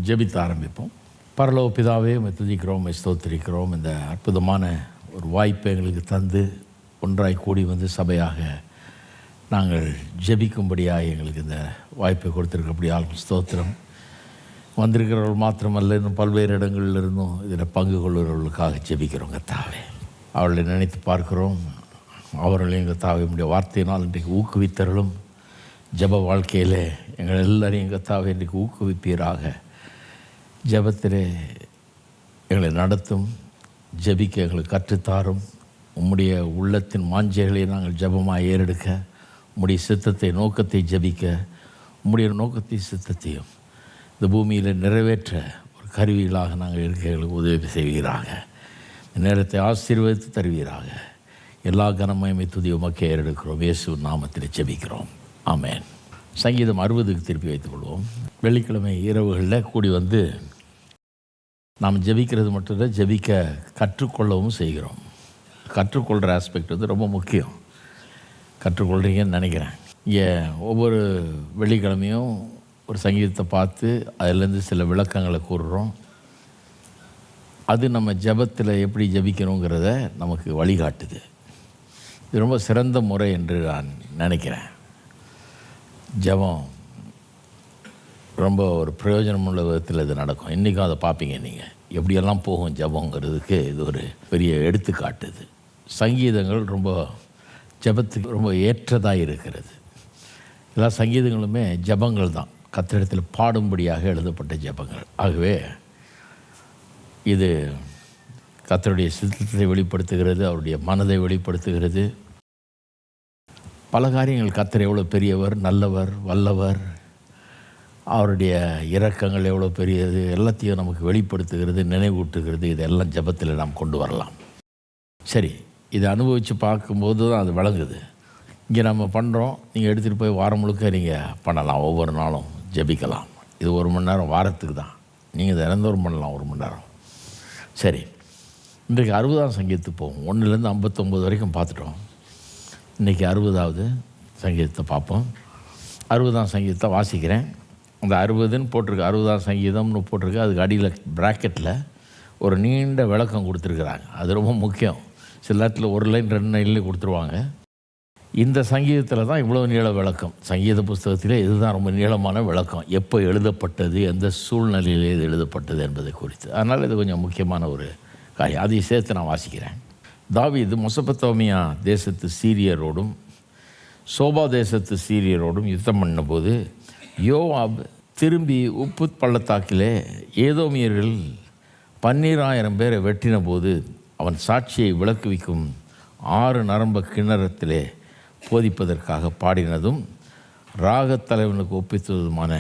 ஜெபித்து ஆரம்பிப்போம். பரலோக பிதாவே, உம்மை துதிக்கிறோம், உம்மை ஸ்தோத்திரிக்கிறோம். இந்த அற்புதமான ஒரு வாய்ப்பை எங்களுக்கு தந்து ஒன்றாய் கூடி வந்து சபையாக நாங்கள் ஜெபிக்கும்படியாக எங்களுக்கு இந்த வாய்ப்பை கொடுத்துருக்கபடியால் ஸ்தோத்திரம். வந்திருக்கிறவர்கள் மாத்திரமல்ல, இன்னும் பல்வேறு இடங்களில் இருந்தும் இதில் பங்கு கொள்ளுகிறவர்களுக்காக ஜெபிக்கிறோம் கர்த்தாவே. அவர்களை நினைத்து பார்க்கிறோம். அவர்களையும் கர்த்தாவே உம்முடைய வார்த்தையினால் இன்றைக்கு ஊக்குவித்தர்களும் ஜெப வாழ்க்கையில் எங்கள் எல்லாரையும் கர்த்தாவே இன்றைக்கு ஊக்குவிப்பீராக. ஜெபத்திலே எங்களை நடத்தும், ஜெபிக்க எங்களுக்கு கற்றுத்தாரும். உம்முடைய உள்ளத்தின் வாஞ்சைகளை நாங்கள் ஜெபமாக ஏறெடுக்க, உம்முடைய சித்தத்தை நோக்கத்தை ஜெபிக்க, உம்முடைய நோக்கத்தை சித்தத்தையும் இந்த பூமியில் நிறைவேற்ற ஒரு கருவிகளாக நாங்கள் இருக்க எங்களுக்கு உதவி செய்வீராக. இந்த நேரத்தை ஆசீர்வதித்து தருவீராக. எல்லா கனமயமை துதி உமக்கே ஏறெடுக்கிறோம். இயேசு நாமத்தில் ஜெபிக்கிறோம். ஆமென். சங்கீதம் 60க்கு திருப்பி வைத்துக் கொள்வோம். வெள்ளிக்கிழமை இரவுகளில் கூடி வந்து நாம் ஜெபிக்கிறது மட்டும்தான், ஜெபிக்க கற்றுக்கொள்ளவும் செய்கிறோம். கற்றுக்கொள்கிற ஆஸ்பெக்ட் வந்து ரொம்ப முக்கியம். கற்றுக்கொள்கிறீங்கன்னு நினைக்கிறேன். இங்கே ஒவ்வொரு வெள்ளிக்கிழமையும் ஒரு சங்கீதத்தை பார்த்து அதிலேருந்து சில விளக்கங்களை கூறுறோம். அது நம்ம ஜெபத்தில் எப்படி ஜெபிக்கணுங்கிறத நமக்கு வழிகாட்டுது. இது ரொம்ப சிறந்த முறை என்று நான் நினைக்கிறேன். ஜெபம் ரொம்ப ஒரு பிரயோஜனமுள்ள விதத்தில் இது நடக்கும். இன்றைக்கும் அதை பார்ப்பீங்க நீங்கள், எப்படியெல்லாம் போகும் ஜெபங்கிறதுக்கு இது ஒரு பெரிய எடுத்துக்காட்டுது. சங்கீதங்கள் ரொம்ப ஜெபத்துக்கு ரொம்ப ஏற்றதாக இருக்கிறது. எல்லா சங்கீதங்களுமே ஜெபங்கள் தான், கர்த்தரிடத்தில் பாடும்படியாக எழுதப்பட்ட ஜெபங்கள். ஆகவே இது கர்த்தருடைய சித்தத்தை வெளிப்படுத்துகிறது, அவருடைய மனதை வெளிப்படுத்துகிறது. பல காரியங்கள், கர்த்தர் எவ்வளோ பெரியவர், நல்லவர், வல்லவர், அவருடைய இரக்கங்கள் எவ்வளோ பெரியது, எல்லாத்தையும் நமக்கு வெளிப்படுத்துகிறது, நினைவூட்டுகிறது. இதெல்லாம் ஜெபத்தில் நாம் கொண்டு வரலாம். சரி, இதை அனுபவித்து பார்க்கும்போது தான் அது விளங்குது. இங்கே நம்ம பண்ணுறோம், நீங்கள் எடுத்துகிட்டு போய் வாரம் முழுக்க நீங்கள் பண்ணலாம். ஒவ்வொரு நாளும் ஜெபிக்கலாம். இது 1 மணி நேரம் வாரத்துக்கு தான். நீங்கள் தினந்தோறும் பண்ணலாம் 1 மணி நேரம். சரி, இன்றைக்கு 60ஆம் சங்கீதத்துக்கு போவோம். 1லேருந்து 59 வரைக்கும் பார்த்துட்டோம். இன்றைக்கி 60வது சங்கீதத்தை பார்ப்போம். 60ஆம் சங்கீதத்தை வாசிக்கிறேன். அந்த 60ன்னு போட்டிருக்கு, 60ஆம் சங்கீதம்னு போட்டிருக்கு. அதுக்கு அடியில் ப்ராக்கெட்டில் ஒரு நீண்ட விளக்கம் கொடுத்துருக்குறாங்க. அது ரொம்ப முக்கியம். சில நேரத்தில் 1 லைன் 2 லைன்லேயே கொடுத்துருவாங்க. இந்த சங்கீதத்தில் தான் இவ்வளோ நீள விளக்கம். சங்கீத புஸ்தகத்திலே இதுதான் ரொம்ப நீளமான விளக்கம். எப்போ எழுதப்பட்டது, எந்த சூழ்நிலையிலே இது எழுதப்பட்டது என்பதை குறித்து. அதனால் இது கொஞ்சம் முக்கியமான ஒரு காரியம். அதை சேர்த்து நான் வாசிக்கிறேன். தாவீது மெசொப்பொத்தாமியா தேசத்து சீரியரோடும் சோபா தேசத்து சீரியரோடும் யுத்தம் பண்ணபோது யோவாப் திரும்பி உப்பு பள்ளத்தாக்கிலே ஏதோமியர்கள் 12,000 பேரை வெட்டின போது அவன் சாட்சியை விளக்குவிக்கும் 6 நரம்ப கிண்ணறத்திலே போதிப்பதற்காக பாடினதும் ராகத்தலைவனுக்கு ஒப்பித்ததுமான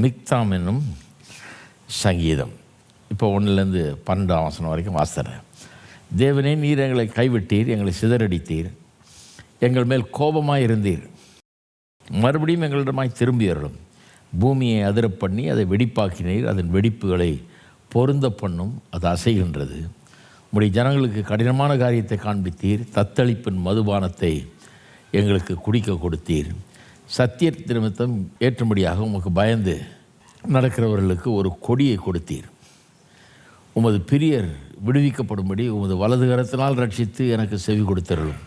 மிக்தாம் என்னும் சங்கீதம். இப்போ 1லேருந்து 12ஆம் வசனம் வரைக்கும் வாசிக்கிறேன். தேவனே, நீர் எங்களை கைவிட்டீர், எங்களை சிதறடித்தீர், எங்கள் மேல் கோபமாய் இருந்தீர். மறுபடியும் எங்களிடமாய் திரும்பியறலும். பூமியை அதிர பண்ணி அதை வெடிப்பாக்கினீர், அதன் வெடிப்புகளை பொருந்த பண்ணும், அது அசைகின்றது. உம்முடைய ஜனங்களுக்கு கடினமான காரியத்தை காண்பித்தீர், தத்தளிப்பின் மதுபானத்தை எங்களுக்கு குடிக்க கொடுத்தீர். சத்திய நிமித்தம் ஏற்றும்படியாக உமக்கு பயந்து நடக்கிறவர்களுக்கு ஒரு கொடியை கொடுத்தீர். உமது பிரியர் விடுவிக்கப்படும்படி உமது வலது கரத்தினால் ரட்சித்து எனக்கு செவி கொடுத்தருளும்.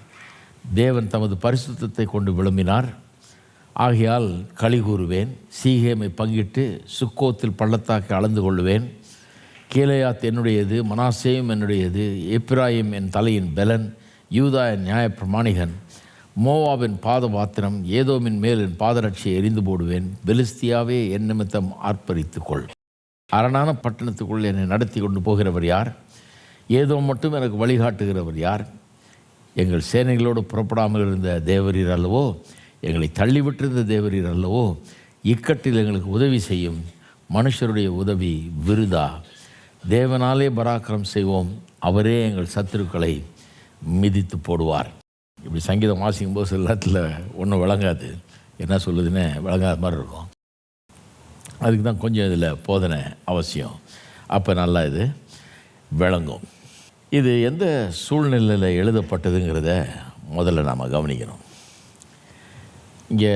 தேவன் தமது பரிசுத்தத்தை கொண்டு விளம்பினார். ஆகையால் களி கூறுவேன். சீகேமை பங்கிட்டு சுக்கோத்தில் பள்ளத்தாக்கை அளந்து கொள்ளுவேன். கீலேயாத் என்னுடையது, மனாசேயும் என்னுடையது. எப்பிராயிம் என் தலையின் பெலன், யூதா என் நியாய பிரமாணிகன். மோவாபின் பாத பாத்திரம், ஏதோமின் மேல் என் பாதரட்சியை எரிந்து போடுவேன். பெலிஸ்தியாவே என் நிமித்தம் ஆர்ப்பரித்துக்கொள். அரணான பட்டணத்துக்குள் என்னை நடத்தி கொண்டு போகிறவர் யார்? ஏதோ மட்டும் எனக்கு வழிகாட்டுகிறவர் யார்? எங்கள் சேனைகளோடு புறப்படாமல் இருந்த தேவரீர் அல்லவோ, எங்களை தள்ளிவிட்டிருந்த தேவரீர் அல்லவோ. இக்கட்டில் எங்களுக்கு உதவி செய்யும். மனுஷருடைய உதவி விருதா. தேவனாலே பராக்கிரம் செய்வோம், அவரே எங்கள் சத்துருக்களை மிதித்து போடுவார். இப்படி சங்கீதம் வாசிக்கும்போது சில நேரத்தில் ஒன்றும் விளங்காது, என்ன சொல்லுதுன்னு விளங்காத மாதிரி இருக்கும். அதுக்கு தான் கொஞ்சம் இதில் போதனை அவசியம். அப்போ நல்லா இது விளங்கும். இது எந்த சூழ்நிலையில் எழுதப்பட்டதுங்கிறத முதல்ல நாம் கவனிக்கணும். இங்கே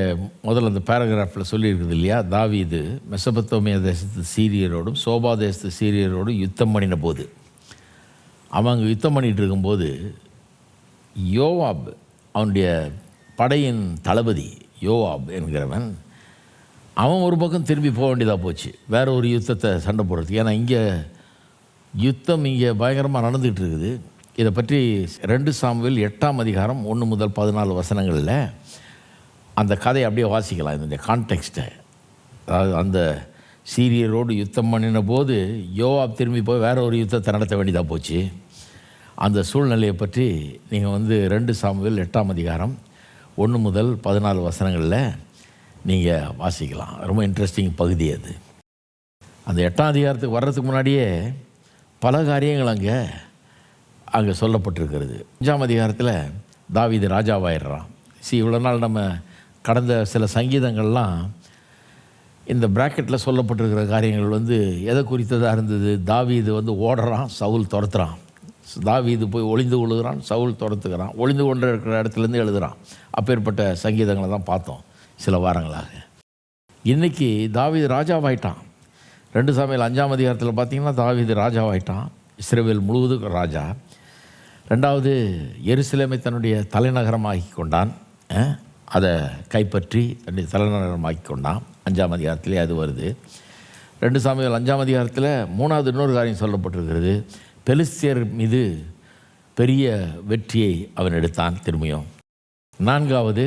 முதல்ல அந்த பேராகிராஃபில் சொல்லியிருக்குது இல்லையா, தாவீது மெசபத்தோமியா தேசத்து சீரியரோடும் சோபா தேசத்து சீரியரோடும் யுத்தம் பண்ணின போது, அவங்க யுத்தம் பண்ணிகிட்டு இருக்கும்போது யோவாப், அவனுடைய படையின் தளபதி யோவாப் என்கிறவன், அவன் ஒரு பக்கம் திரும்பி போக வேண்டியதாக போச்சு வேறு ஒரு யுத்தத்தை சண்டை போடுறதுக்கு. ஏன்னா இங்கே யுத்தம் இங்கே பயங்கரமாக நடந்துகிட்டு இருக்குது. இதை பற்றி 2 சாமுவேல் 8ஆம் அதிகாரம் 1 முதல் 14 வசனங்களில் அந்த கதையை அப்படியே வாசிக்கலாம். இந்த கான்டெக்ஸ்ட்டை, அதாவது அந்த சீரியரோடு யுத்தம் பண்ணின போது யோவாப் திரும்பி போய் வேறு ஒரு யுத்தத்தை நடத்த வேண்டியதாக போச்சு. அந்த சூழ்நிலையை பற்றி நீங்கள் 2 சாமுவேல் 8ஆம் அதிகாரம் 1 முதல் 14 வசனங்களில் நீங்கள் வாசிக்கலாம். ரொம்ப இன்ட்ரெஸ்டிங் பகுதி அது. அந்த 8ஆம் அதிகாரத்துக்கு வர்றதுக்கு முன்னாடியே பல காரியங்கள் அங்கே சொல்லப்பட்டிருக்கிறது. 5ஆம் அதிகாரத்தில் தாவீது ராஜாவாயிடுறான். இவ்வளோ நாள் நம்ம கடந்த சில சங்கீதங்கள்லாம் இந்த பிராக்கெட்டில் சொல்லப்பட்டிருக்கிற காரியங்கள் எதை குறித்ததாக இருந்தது. தாவீது ஓடுறான், சவுல் துரத்துறான். தாவீது போய் ஒளிந்து கொள்ளுகிறான், சவுல் துரத்துக்கிறான். ஒளிந்து கொண்டு இருக்கிற இடத்துலேருந்து எழுதுகிறான். அப்பேற்பட்ட சங்கீதங்களை தான் பார்த்தோம் சில வாரங்களாக. இன்றைக்கி தாவீது ராஜாவாயிட்டான். 2 சாமுவேல் 5ஆம் அதிகாரத்தில் பார்த்திங்கன்னா தாவீது ராஜாவாயிட்டான், இஸ்ரவேல் முழுவதும் ராஜா. 2வது எருசலேமை தன்னுடைய தலைநகரமாக்கி கொண்டான். அதை கைப்பற்றி தன்னுடைய தலைநகரமாக்கி கொண்டான். 5ஆம் அதிகாரத்திலே அது வருது. 2 சாமுவேல் 5ஆம் அதிகாரத்தில் 3வது இன்னொரு காரியம் சொல்லப்பட்டிருக்கிறது. பெலிஸ்தியர் மீது பெரிய வெற்றியை அவன் எடுத்தான் திரும்பியும். 4வது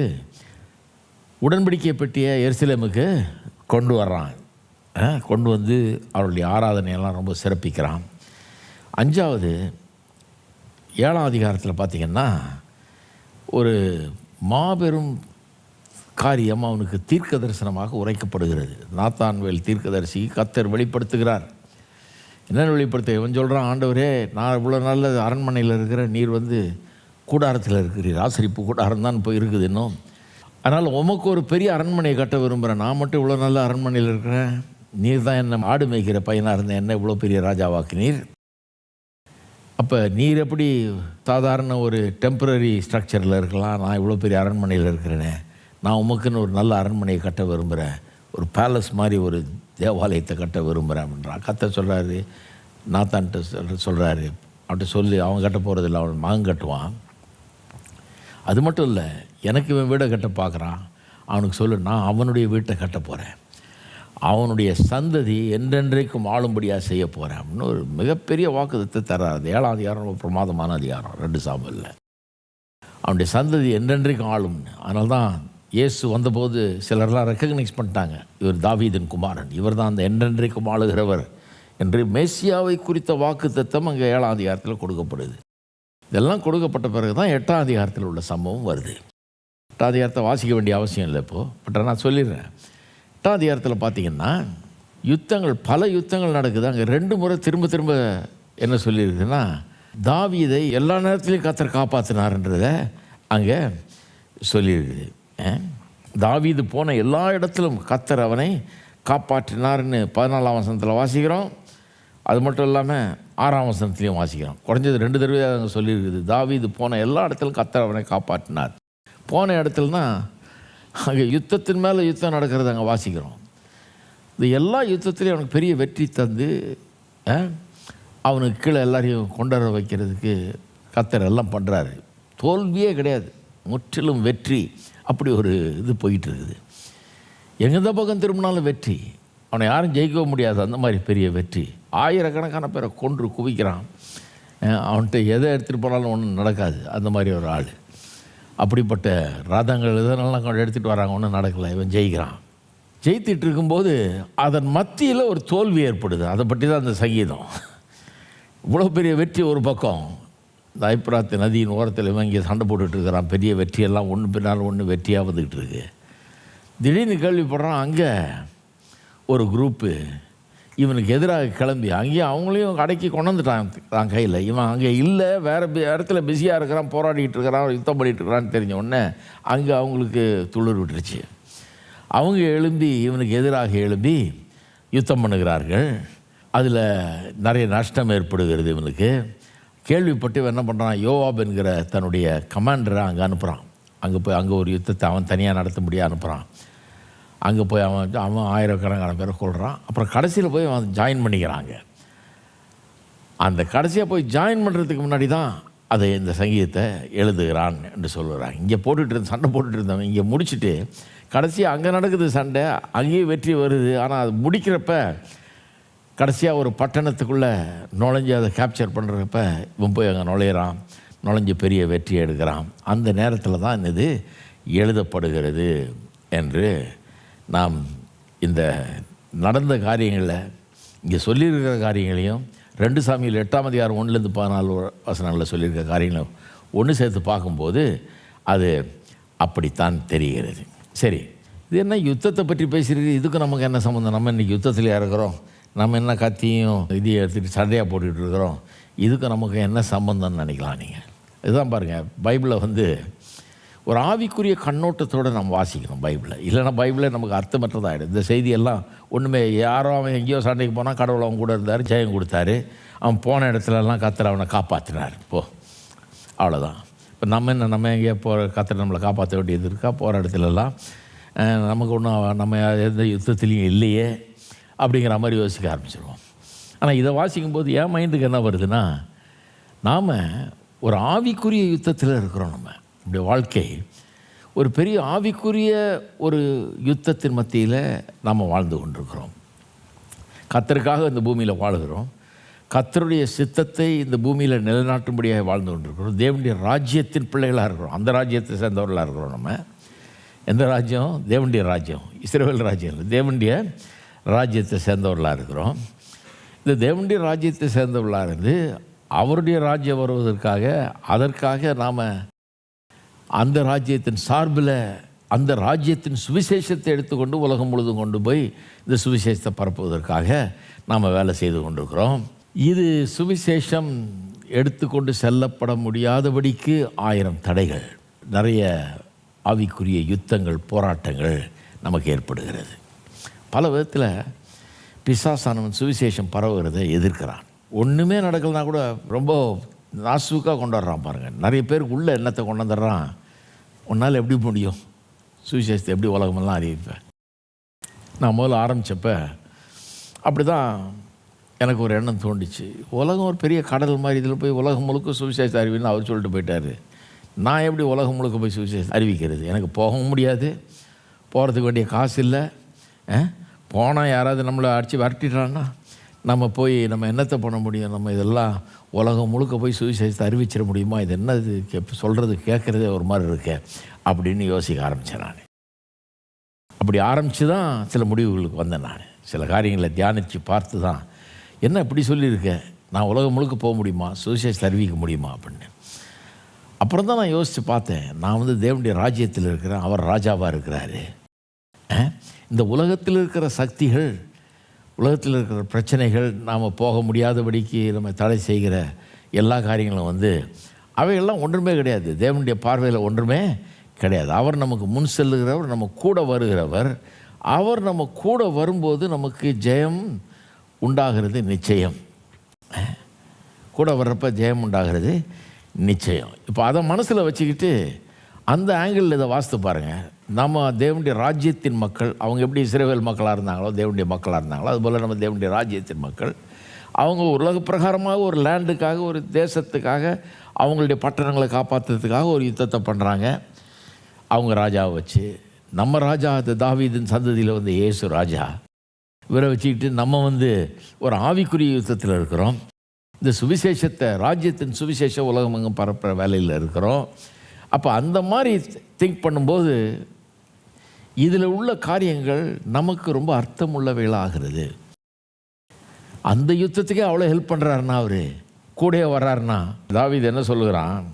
உடன்படிக்கை பெட்டியை எருசலேமுக்கு கொண்டு வர்றான். கொண்டு வந்து அவருடைய ஆராதனையெல்லாம் ரொம்ப சிறப்பிக்கிறான். 5வது 7ஆம் அதிகாரத்தில் பார்த்திங்கன்னா ஒரு மாபெரும் காரியம் அவனுக்கு தீர்க்க தரிசனமாக உரைக்கப்படுகிறது. நாத்தான்வேல் தீர்க்கதரிசி கர்த்தர் வெளிப்படுத்துகிறார். என்னென்னு வெளிப்படுத்த? இவன் சொல்கிறான், ஆண்டவரே, நான் இவ்வளோ நல்ல அரண்மனையில் இருக்கிற, நீர் கூடாரத்தில் இருக்கிறீர், ஆசரிப்பு கூடாரம் தான் போய் இருக்குது இன்னும். அதனால் உமக்கு ஒரு பெரிய அரண்மனையை கட்ட விரும்புகிறேன். நான் மட்டும் இவ்வளோ நல்ல அரண்மனையில் இருக்கிறேன், நீர் தான் என்னை ஆடு மேய்க்கிற பையனாக இருந்தேன், என்ன இவ்வளோ பெரிய ராஜாவாக்கினீர். அப்போ நீர் எப்படி சாதாரண ஒரு டெம்பரரி ஸ்ட்ரக்சரில் இருக்கலாம், நான் இவ்வளோ பெரிய அரண்மனையில் இருக்கிறேனே, நான் உமக்குன்னு ஒரு நல்ல அரண்மனையை கட்ட விரும்புகிறேன், ஒரு பேலஸ் மாதிரி ஒரு தேவாலயத்தை கட்ட விரும்புகிறேன் அப்படின்றான். கர்த்தர் சொல்கிறாரு, நாத்தான்ட்டு சொல்கிறாரு, அவன்கிட்ட சொல்லி, அவன் கட்ட போகிறதில்ல, அவன் மகன் கட்டுவான். அது மட்டும் இல்லை, எனக்கு இவன் வீடை கட்ட பார்க்குறான், அவனுக்கு சொல்லு, நான் அவனுடைய வீட்டை கட்ட போகிறேன், அவனுடைய சந்ததி என்றென்றைக்கும் ஆளும்படியாக செய்ய போகிறேன் அப்படின்னு ஒரு மிகப்பெரிய வாக்குத்தத்தை தர்றாரு. 7ஆம் அதிகாரம் ரொம்ப பிரமாதமான அதிகாரம் 2 சாமுவேலில். அவனுடைய சந்ததி என்றென்றைக்கும் ஆளும்னு. அதனால தான் இயேசு வந்தபோது சிலர்லாம் ரெக்கக்னைஸ் பண்ணிட்டாங்க, இவர் தாவீதின் குமாரன், இவர் தான் அந்த என்றென்றைக்கும் ஆளுகிறவர் என்று மேசியாவை குறித்த வாக்குத்தத்தம் அங்கே 7ஆம் அதிகாரத்தில் கொடுக்கப்படுது. இதெல்லாம் கொடுக்கப்பட்ட பிறகு தான் 8ஆம் அதிகாரத்தில் உள்ள சம்பவம் வருது. 8ஆம் அதிகாரத்தை வாசிக்க வேண்டிய அவசியம் இல்லை இப்போது, பட் நான் சொல்லிடுறேன். 8ஆம் அதிகாரத்தில் பார்த்திங்கன்னா யுத்தங்கள், பல யுத்தங்கள் நடக்குது. அங்கே 2 முறை திரும்ப திரும்ப என்ன சொல்லியிருக்குன்னா, தாவீதை எல்லா நேரத்துலையும் கர்த்தர் காப்பாற்றினார்ன்றதை அங்கே சொல்லியிருக்குது. தாவீது போன எல்லா இடத்திலும் கர்த்தர் அவனை காப்பாற்றினார்னு 14ஆம் வசனத்தில் வாசிக்கிறோம். அது மட்டும் இல்லாமல் 6ஆம் வசனத்துலேயும் வாசிக்கிறோம். குறைஞ்சது 2 தடவை அங்கே சொல்லியிருக்குது, தாவீது போன எல்லா இடத்துலையும் கர்த்தர் அவனை காப்பாற்றினார். போன இடத்துலனா அங்கே யுத்தத்தின் மேலே யுத்தம் நடக்கிறது அங்கே வாசிக்கிறோம். இந்த எல்லா யுத்தத்துலேயும் அவனுக்கு பெரிய வெற்றி தந்து அவனுக்கு கீழே எல்லாரையும் கொண்டாட வைக்கிறதுக்கு கர்த்தர் எல்லாம் பண்ணுறாரு. தோல்வியே கிடையாது, முற்றிலும் வெற்றி. அப்படி ஒரு இது போயிட்டு இருக்குது. எந்த பக்கம் திரும்பினாலும் வெற்றி, அவனை யாரும் ஜெயிக்க முடியாது, அந்த மாதிரி பெரிய வெற்றி. ஆயிரக்கணக்கான பேரை கொன்று குவிக்கிறான். அவன்கிட்ட எதை எடுத்துகிட்டு போனாலும் ஒன்றும் நடக்காது, அந்த மாதிரி ஒரு ஆள். அப்படிப்பட்ட ரதங்கள் இதெல்லாம் எடுத்துகிட்டு வராங்க, ஒன்றும் நடக்கலை, இவன் ஜெயிக்கிறான். ஜெயித்துட்டு இருக்கும்போது அதன் மத்தியில் ஒரு தோல்வி ஏற்படுது. அதை பற்றி தான் அந்த சங்கீதம். இவ்வளோ பெரிய வெற்றி ஒரு பக்கம், இந்த ஐப்ராத் நதியின் ஓரத்தில் இவன் இங்கே சண்டை போட்டுட்ருக்கிறான், பெரிய வெற்றியெல்லாம் ஒன்று பின்னால் ஒன்று வெற்றியாக வந்துக்கிட்டு இருக்கு. திடீர்னு கேள்விப்படுறான், அங்கே ஒரு குரூப்பு இவனுக்கு எதிராக கிளம்பி அங்கேயும் அவங்களையும் அடக்கி கொண்டாந்துட்டான் தான் கையில். இவன் அங்கே இல்லை, வேறு இடத்துல பிஸியாக இருக்கிறான், போராடிக்கிட்டு இருக்கிறான், யுத்தம் பண்ணிகிட்டு இருக்கிறான்னு தெரிஞ்ச உடனே அங்கே அவங்களுக்கு துளிர் விட்டுருச்சு. அவங்க எழும்பி இவனுக்கு எதிராக எழும்பி யுத்தம் பண்ணுகிறார்கள். அதில் நிறைய நஷ்டம் ஏற்படுகிறது இவனுக்கு. கேள்விப்பட்டு இவன் என்ன பண்ணுறான், யோவாப் என்கிற தன்னுடைய கமாண்டரை அங்கே அனுப்புகிறான். அங்கே ஒரு யுத்தத்தை அவன் தனியாக நடத்த முடியாது அனுப்புகிறான். அங்கே போய் அவன் ஆயிரக்கணக்கான பேரை கொள்கிறான். அப்புறம் கடைசியில் போய் அவன் ஜாயின் பண்ணிக்கிறாங்க. அந்த கடைசியாக போய் ஜாயின் பண்ணுறதுக்கு முன்னாடி தான் அதை இந்த சங்கீதத்தை எழுதுகிறான் என்று சொல்லுறாங்க. இங்கே சண்டை போட்டுட்டு இருந்தவன் இங்கே முடிச்சுட்டு கடைசியாக அங்கே நடக்குது சண்டை, அங்கேயும் வெற்றி வருது. ஆனால் அது முடிக்கிறப்ப கடைசியாக ஒரு பட்டணத்துக்குள்ளே நுழைஞ்சி அதை கேப்சர் பண்ணுறப்ப இவன் போய் அங்கே நுழைஞ்சு பெரிய வெற்றி எடுக்கிறான். அந்த நேரத்தில் தான் இது எழுதப்படுகிறது என்று நாம் இந்த நடந்த காரியங்களில் இங்கே சொல்லியிருக்கிற காரியங்களையும் 2 சாமியில் 8ஆம் அதிகாரம் 1-14 வசனங்களில் சொல்லியிருக்கிற காரியங்களும் ஒன்று சேர்த்து பார்க்கும்போது அது அப்படித்தான் தெரிகிறது. சரி, இது என்ன யுத்தத்தை பற்றி பேசுகிறது, இதுக்கு நமக்கு என்ன சம்மந்தம்? நம்ம இன்றைக்கி யுத்தத்திலே இருக்கிறோம், நம்ம என்ன கத்தியும் இதையும் எடுத்துகிட்டு சண்டையாக போட்டுக்கிட்டு இருக்கிறோம், இதுக்கு நமக்கு என்ன சம்பந்தம்னு நினைக்கலாம் நீங்கள். இதுதான் பாருங்கள், பைபிளை ஒரு ஆவிக்குரிய கண்ணோட்டத்தோடு நம்ம வாசிக்கணும் பைபிளை. இல்லைன்னா பைபிளே நமக்கு அர்த்தமற்றதாகிடும். இந்த செய்தியெல்லாம் ஒன்றுமே யாரோ அவன் எங்கேயோ சண்டைக்கு போனால் கடவுள் அவன் கூட இருந்தார், ஜெயம் கொடுத்தாரு, அவன் போன இடத்துலலாம் கர்த்தர் அவனை காப்பாற்றினார். அவ்வளோதான். இப்போ நம்ம எங்கேயோ கர்த்தர் நம்மளை காப்பாற்ற வேண்டியது இருக்கா? போகிற இடத்துலலாம் நமக்கு ஒன்றும் நம்ம எந்த யுத்தத்துலேயும் இல்லையே அப்படிங்கிற மாதிரி யோசிக்க ஆரம்பிச்சிடுவோம். ஆனால் இதை வாசிக்கும்போது என் மைண்டுக்கு என்ன வருதுன்னா, நாம் ஒரு ஆவிக்குரிய யுத்தத்தில் இருக்கிறோம். நம்முடைய வாழ்க்கை ஒரு பெரிய ஆவிக்குரிய ஒரு யுத்தத்தின் மத்தியில் நாம் வாழ்ந்து கொண்டிருக்கிறோம். கர்த்தருக்காக இந்த பூமியில் வாழ்கிறோம். கர்த்தருடைய சித்தத்தை இந்த பூமியில் நிலைநாட்டும்படியாக வாழ்ந்து கொண்டிருக்கிறோம். தேவனுடைய ராஜ்யத்தின் பிள்ளைகளாக இருக்கிறோம். அந்த ராஜ்யத்தை சேர்ந்தவர்களாக இருக்கிறோம். நம்ம எந்த ராஜ்யம்? தேவனுடைய ராஜ்யம், இஸ்ரவேல் ராஜ்யம் இல்லை, தேவனுடைய ராஜ்யத்தை சேர்ந்தவர்களாக இருக்கிறோம். இந்த தேவனுடைய ராஜ்யத்தை சேர்ந்தவர்களாக இருந்து அவருடைய ராஜ்யம் வருவதற்காக அதற்காக நாம் அந்த ராஜ்யத்தின் சார்பில் அந்த ராஜ்யத்தின் சுவிசேஷத்தை எடுத்துக்கொண்டு உலகம் முழுதும் கொண்டு போய் இந்த சுவிசேஷத்தை பரப்புவதற்காக நாம் வேலை செய்து கொண்டிருக்கிறோம். இது சுவிசேஷம் எடுத்துக்கொண்டு செல்லப்பட முடியாதபடிக்கு 1000 தடைகள், நிறைய ஆவிக்குரிய யுத்தங்கள், போராட்டங்கள் நமக்கு ஏற்படுகிறது. பல விதத்தில் பிசாசானவன் சுவிசேஷம் பரவுகிறதை எதிர்க்கிறான். ஒன்றுமே நடக்கலனா கூட ரொம்ப நாசுக்காக கொண்டாடுறான் பாருங்கள். நிறைய பேருக்கு உள்ள எண்ணத்தை கொண்டு வந்துடுறான். உன்னால் எப்படி முடியும்? சுவிசேஷத்தை எப்படி உலகமெல்லாம் அறிவிப்பேன்? நான் முதல்ல ஆரம்பித்தப்ப அப்படி தான் எனக்கு ஒரு எண்ணம் தோண்டிச்சு. உலகம் ஒரு பெரிய கடல் மாதிரி, இதில் போய் உலகம் முழுக்க சுவிசேஷத்தை அறிவின்னு அவர் சொல்லிட்டு போயிட்டார். நான் எப்படி உலகம் முழுக்க போய் சுவிசேஷத்தை அறிவிக்கிறது? எனக்கு போகவும் முடியாது, போகிறதுக்கு வேண்டிய காசு இல்லை. போனால் யாராவது நம்மளை அடித்து விரட்டிட்டான்னா நம்ம போய் நம்ம என்னத்தை பண்ண முடியும்? நம்ம இதெல்லாம் உலகம் முழுக்க போய் சுவிசேஷத்தை அறிவிச்சிட முடியுமா? இது என்ன இது சொல்கிறது கேட்குறதே ஒரு மாதிரி இருக்கே அப்படின்னு யோசிக்க ஆரம்பித்தேன். நான் அப்படி ஆரம்பித்து தான் சில முடிவுகளுக்கு வந்தேன். நான் சில காரியங்களை தியானித்து பார்த்து தான், என்ன இப்படி சொல்லியிருக்கேன், நான் உலகம் முழுக்க போக முடியுமா, சுவிசேஷத்தை அறிவிக்க முடியுமா அப்படின்னு. அப்புறம் தான் நான் யோசித்து பார்த்தேன், நான் தேவனுடைய ராஜ்யத்தில் இருக்கிறேன், அவர் ராஜாவாக இருக்கிறாரு. இந்த உலகத்தில் இருக்கிற சக்திகள், உலகத்தில் இருக்கிற பிரச்சனைகள், நாம் போக முடியாதபடிக்கு நம்ம தடை செய்கிற எல்லா காரியங்களும் அவையெல்லாம் ஒன்றுமே கிடையாது. தேவனுடைய பார்வையில் ஒன்றுமே கிடையாது. அவர் நமக்கு முன் செல்லுகிறவர், நம்ம கூட வருகிறவர். அவர் நம்ம கூட வரும்போது நமக்கு ஜெயம் உண்டாகிறது நிச்சயம். கூட வர்றப்ப ஜெயம் உண்டாகிறது நிச்சயம். இப்போ அதை மனசில் வச்சுக்கிட்டு அந்த ஆங்கிளில் இதை வாசித்து பாருங்கள். நம்ம தேவனுடைய ராஜ்யத்தின் மக்கள், அவங்க எப்படி இஸ்ரவேல் மக்களாக இருந்தாங்களோ, தேவனுடைய மக்களாக இருந்தாங்களோ, அதுபோல் நம்ம தேவனுடைய ராஜ்யத்தின் மக்கள். அவங்க உலக பிரகாரமாக ஒரு லேண்டுக்காக, ஒரு தேசத்துக்காக, அவங்களுடைய பட்டணங்களை காப்பாற்றுறதுக்காக ஒரு யுத்தத்தை பண்ணுறாங்க. அவங்க ராஜாவை வச்சு, நம்ம ராஜா தாவீதின் சந்ததியில் இயேசு ராஜா, இவரை வச்சுக்கிட்டு நம்ம ஒரு ஆவிக்குரிய யுத்தத்தில் இருக்கிறோம். இந்த சுவிசேஷத்தை, ராஜ்யத்தின் சுவிசேஷ உலகம் எங்கே பரப்புகிற வேலையில் இருக்கிறோம். அப்போ அந்த மாதிரி திங்க் பண்ணும்போது இதில் உள்ள காரியங்கள் நமக்கு ரொம்ப அர்த்தம் உள்ளவைகளாகிறது. அந்த யுத்தத்துக்கே அவ்வளோ ஹெல்ப் பண்ணுறாருன்னா, அவர் கூடயே வர்றாருன்னா, தாவீது என்ன சொல்லுகிறான்,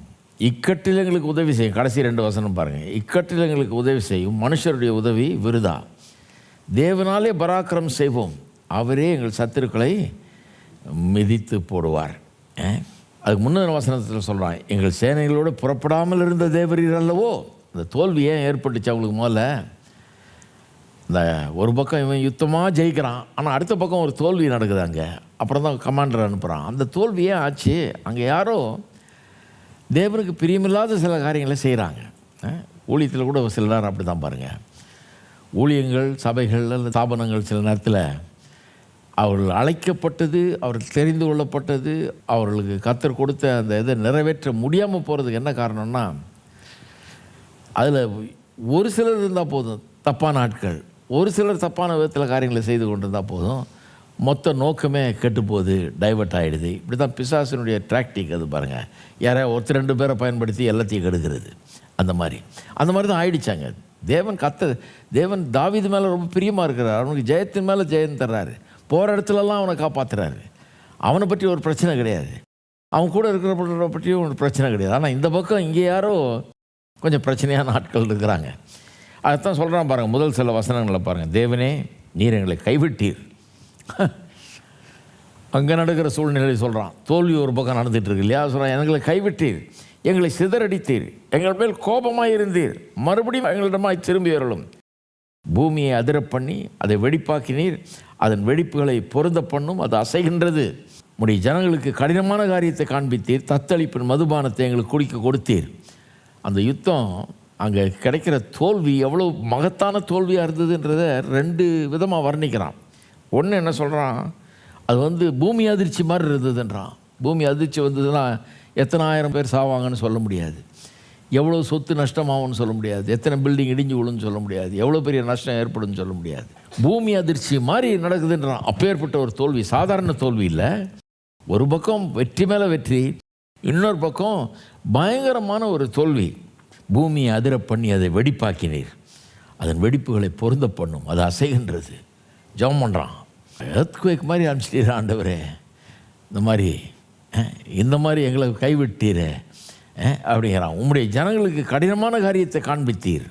இக்கட்டில் எங்களுக்கு உதவி செய்யும். கடைசி 2 வசனம் பாருங்கள். இக்கட்டில் எங்களுக்கு உதவி செய்யும் மனுஷருடைய உதவி விருதா, தேவனாலே பராக்கிரம் செய்வோம், அவரே எங்கள் சத்துருக்களை மிதித்து போடுவார். அதுக்கு முன்னர் வசனத்தில் சொல்கிறான், எங்கள் சேனைகளோடு புறப்படாமல் இருந்த தேவரீர் அல்லவோ. இந்த தோல்வி ஏன் ஏற்பட்டுச்சு அவங்களுக்கு? முதல்ல இந்த ஒரு பக்கம் இவன் யுத்தமாக ஜெயிக்கிறான், ஆனால் அடுத்த பக்கம் ஒரு தோல்வி நடக்குது அங்கே. அப்புறம் தான் கமாண்டர் அனுப்புகிறான். அந்த தோல்வி ஏன் ஆச்சு? அங்கே யாரோ தேவனுக்கு பிரியமில்லாத சில காரியங்களை செய்கிறாங்க. ஊழியத்தில் கூட சில நேரம் அப்படி தான் பாருங்கள். ஊழியங்கள், சபைகள், ஸ்தாபனங்கள் சில நேரத்தில் அவர்கள் அழைக்கப்பட்டது, அவர்கள் தெரிந்து கொள்ளப்பட்டது, அவர்களுக்கு கர்த்தர் கொடுத்த அந்த இதை நிறைவேற்ற முடியாமல் போகிறதுக்கு என்ன காரணம்னா, அதில் ஒரு சிலர் இருந்தால் போதும் தப்பான ஆட்கள், ஒரு சிலர் தப்பான விதத்தில் காரியங்களை செய்து கொண்டு இருந்தால் போதும், மொத்த நோக்கமே கெட்டுப்போகுது, டைவர்ட் ஆகிடுது. இப்படி தான் பிசாசினுடைய ட்ராக்டிக் அது பாருங்கள். யாரையா ஒருத்தர் 2 பேரை பயன்படுத்தி எல்லாத்தையும் கெடுக்கிறது. அந்த மாதிரி தான் ஆயிடுச்சாங்க. தேவன் தாவீது மேலே ரொம்ப பிரியமாக இருக்கிறார். அவனுக்கு ஜெயத்தின் மேலே ஜெயம் தர்றாரு. போகிற இடத்துலலாம் அவனை காப்பாற்றுறாரு. அவனை பற்றி ஒரு பிரச்சனை கிடையாது, அவன் கூட இருக்கிற பற்றியும் ஒரு பிரச்சனை கிடையாது. ஆனால் இந்த பக்கம் இங்கே யாரோ கொஞ்சம் பிரச்சனையான ஆட்கள் இருக்கிறாங்க. அதைத்தான் சொல்கிறான் பாருங்கள். முதல் சில வசனங்களை பாருங்கள். தேவனே, நீர் எங்களை கைவிட்டீர். அங்கே நடக்கிற சூழ்நிலை சொல்கிறான். தோல்வி ஒரு பக்கம் நடந்துகிட்டு இருக்கு இல்லையா? சொல்கிறான், எங்களை கைவிட்டீர், எங்களை சிதறடித்தீர், எங்கள் மேல் கோபமாக இருந்தீர், மறுபடியும் எங்களிடமாய் திரும்பி வரலும். பூமியை அதிர பண்ணி அதை வெடிப்பாக்கினீர், அதன் வெடிப்புகளை பொருந்த பண்ணும், அது அசைகின்றது. உம்முடைய ஜனங்களுக்கு கடினமான காரியத்தை காண்பித்தீர், தத்தளிப்பின் மதுபானத்தை எங்களுக்கு குடிக்க கொடுத்தீர். அந்த யுத்தம் அங்கே கிடைக்கிற தோல்வி எவ்வளோ மகத்தான தோல்வியாக இருந்ததுன்றதை 2 விதமாக வர்ணிக்கிறான். ஒன்று என்ன சொல்கிறான், அது பூமி அதிர்ச்சி மாதிரி இருந்ததுன்றான். பூமி அதிர்ச்சி வந்ததுன்னா எத்தனை ஆயிரம் பேர் சாவாங்கன்னு சொல்ல முடியாது, எவ்வளோ சொத்து நஷ்டமாகும்னு சொல்ல முடியாது, எத்தனை பில்டிங் இடிஞ்சு விழுன்னு சொல்ல முடியாது, எவ்வளோ பெரிய நஷ்டம் ஏற்படும்னு சொல்ல முடியாது. பூமி அதிர்ச்சி மாதிரி நடக்குதுன்றான். அப்பேற்பட்ட ஒரு தோல்வி, சாதாரண தோல்வி இல்லை. ஒரு பக்கம் வெற்றி மேலே வெற்றி, இன்னொரு பக்கம் பயங்கரமான ஒரு தோல்வி. பூமியை அதிர பண்ணி அதை வெடிப்பாக்கினீர், அதன் வெடிப்புகளை பொருந்த பண்ணும், அது அசைகின்றது. ஜெபம் பண்ணுறான். எர்த்குவேக் மாதிரி அனுப்பிச்சிட்டீர் ஆண்டவரே, இந்த மாதிரி எங்களை கைவிட்டீரே அப்படிங்கிறான். உம்முடைய ஜனங்களுக்கு கடினமான காரியத்தை காண்பித்தீர்,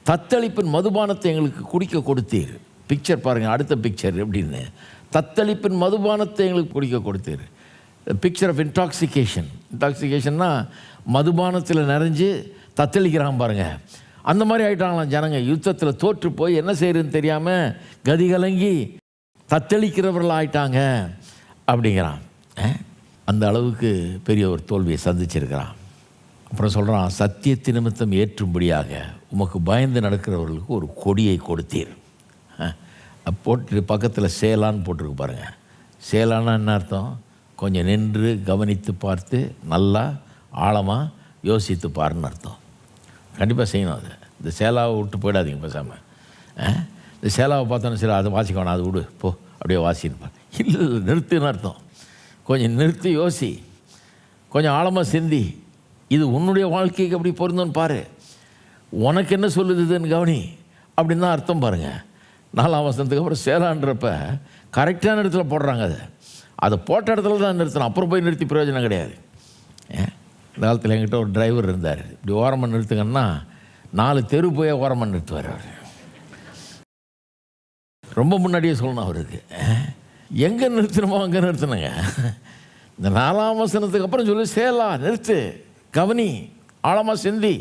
தத்தளிப்பின் மதுபானத்தை எங்களுக்கு குடிக்க கொடுத்தீர். பிக்சர் பாருங்கள், அடுத்த பிக்சர் எப்படின்னு. தத்தளிப்பின் மதுபானத்தை எங்களுக்கு குடிக்க கொடுத்தீர். Picture of intoxication. இன்டாக்சிகேஷன்னா மதுபானத்தில் நிறைஞ்சு தத்தளிக்கிறான் பாருங்கள். அந்த மாதிரி ஆகிட்டாங்களாம் ஜனங்க. யுத்தத்தில் தோற்று போய் என்ன செய்யறதுன்னு தெரியாமல் கதிகலங்கி தத்தளிக்கிறவர்கள் ஆயிட்டாங்க அப்படிங்கிறான். அந்த அளவுக்கு பெரிய ஒரு தோல்வியை சந்திச்சிருக்கிறான். அப்புறம் சொல்கிறான், சத்தியத்தின் நிமித்தம் ஏற்றும்படியாக உமக்கு பயந்து நடக்கிறவர்களுக்கு ஒரு கொடியை கொடுத்தீர். போட்டு பக்கத்தில் சேலான்னு போட்டிருக்கு பாருங்கள். சேலான்னா என்ன அர்த்தம்? கொஞ்சம் நின்று கவனித்து பார்த்து நல்லா ஆழமாக யோசித்து பாருன்னு அர்த்தம். கண்டிப்பாக செய்யணும் அது. இந்த சேலாவை விட்டு போயிடாதீங்க பேசாமல். இந்த சேலாவை பார்த்தோன்னு சரி அதை வாசிக்க வேணாம், அது விடு போ அப்படியே வாசின்னு. இல்லை, நிறுத்துன்னு அர்த்தம். கொஞ்சம் நிறுத்தி யோசி, கொஞ்சம் ஆழமாக சிந்தி, இது உன்னுடைய வாழ்க்கைக்கு அப்படி பொருந்தோன்னு பாரு, உனக்கு என்ன சொல்லுதுன்னு கவனி அப்படின்னு தான் அர்த்தம் பாருங்கள். 4ஆம் வசனத்துக்கு அப்புறம் சேலான்றப்ப கரெக்டான இடத்துல போடுறாங்க. அதை போட்ட இடத்துல தான் நிறுத்தணும், அப்புறம் போய் நிறுத்தி பிரயோஜனம் கிடையாது. இந்த காலத்தில் என்கிட்ட ஒரு டிரைவர் இருந்தார். இப்படி ஓரமாக நிறுத்துங்கன்னா 4 தெரு போய் ஓரமாக நிறுத்துவார் அவர். ரொம்ப முன்னாடியே சொல்லணும் அவருக்கு, எங்கே நிறுத்தணுமோ அங்கே நிறுத்தணுங்க. இந்த 4ஆம் வசனத்துக்கு அப்புறம் சொல்லி சேலா நிறுத்து, கவனி, ஆழமாக சிந்தி,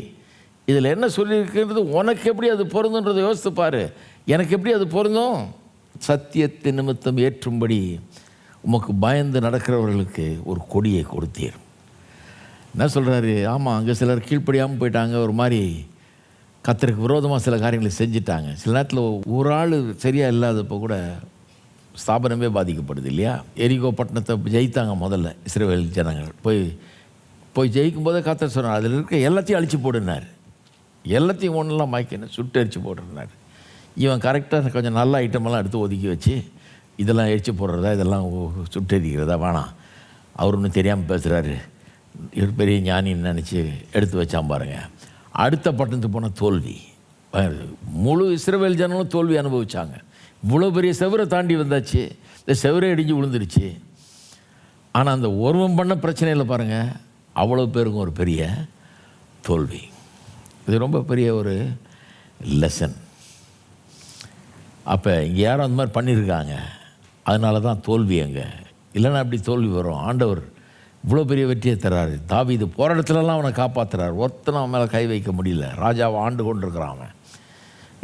இதில் என்ன சொல்லியிருக்கிறது, உனக்கு எப்படி அது பொருந்துன்றதை யோசித்து பாரு, எனக்கு எப்படி அது பொருந்தும். சத்தியத்தின் நிமித்தம் ஏற்றும்படி உமக்கு பயந்து நடக்கிறவர்களுக்கு ஒரு கொடியை கொடுத்தீர். என்ன சொல்கிறாரு? ஆமாம், அங்கே சிலர் கீழ்ப்படியாமல் போயிட்டாங்க, ஒரு மாதிரி கர்த்தருக்கு விரோதமாக சில காரியங்களை செஞ்சிட்டாங்க. சில நேரத்தில் ஒரு ஆள் சரியாக இல்லாதப்போ கூட ஸ்தாபனமே பாதிக்கப்படுது இல்லையா? எரிகோ பட்டணத்தை ஜெயித்தாங்க முதல்ல இஸ்ரவேல் ஜனங்கள். போய் ஜெயிக்கும் போதே கர்த்தர் சொன்னார், அதில் இருக்க எல்லாத்தையும் அழித்து போடுனார். எல்லாத்தையும் ஒன்றெல்லாம் மாய்க்கணும், சுட்டு அரிச்சு போடுறார். இவன் கரெக்டாக கொஞ்சம் நல்ல ஐட்டமெல்லாம் எடுத்து ஒதுக்கி வச்சு, இதெல்லாம் எரிச்சு போடுறதா, இதெல்லாம் சுட்டு எரிக்கிறதா வேணாம், அவர் ஒன்றும் தெரியாமல் பேசுகிறாரு, இவர் பெரிய ஞானின்னு நினச்சி எடுத்து வச்சான் பாருங்கள். அடுத்த பட்டணத்துக்கு போன தோல்வி, முழு இஸ்ரவேல் ஜனங்களும் தோல்வி அனுபவித்தாங்க. இவ்வளோ பெரிய செவரை தாண்டி வந்தாச்சு, இந்த செவரே இடிஞ்சு விழுந்துருச்சு. ஆனால் அந்த ஒருவன் பண்ண பிரச்சனையில் பாருங்கள், அவ்வளோ பேருக்கும் ஒரு பெரிய தோல்வி. இது ரொம்ப பெரிய ஒரு லெசன். அப்போ இங்கே யாரும் அந்த மாதிரி பண்ணியிருக்காங்க, அதனால தான் தோல்வி அங்கே. இல்லைன்னா அப்படி தோல்வி வரும். ஆண்டவர் இவ்வளோ பெரிய வெற்றியை தர்றாரு. தாவீது போகிற இடத்துலலாம் அவனை காப்பாற்றுறாரு. ஒருத்தனை அவன் மேலே கை வைக்க முடியல. ராஜாவை ஆண்டு கொண்டு இருக்கிறான் அவன்.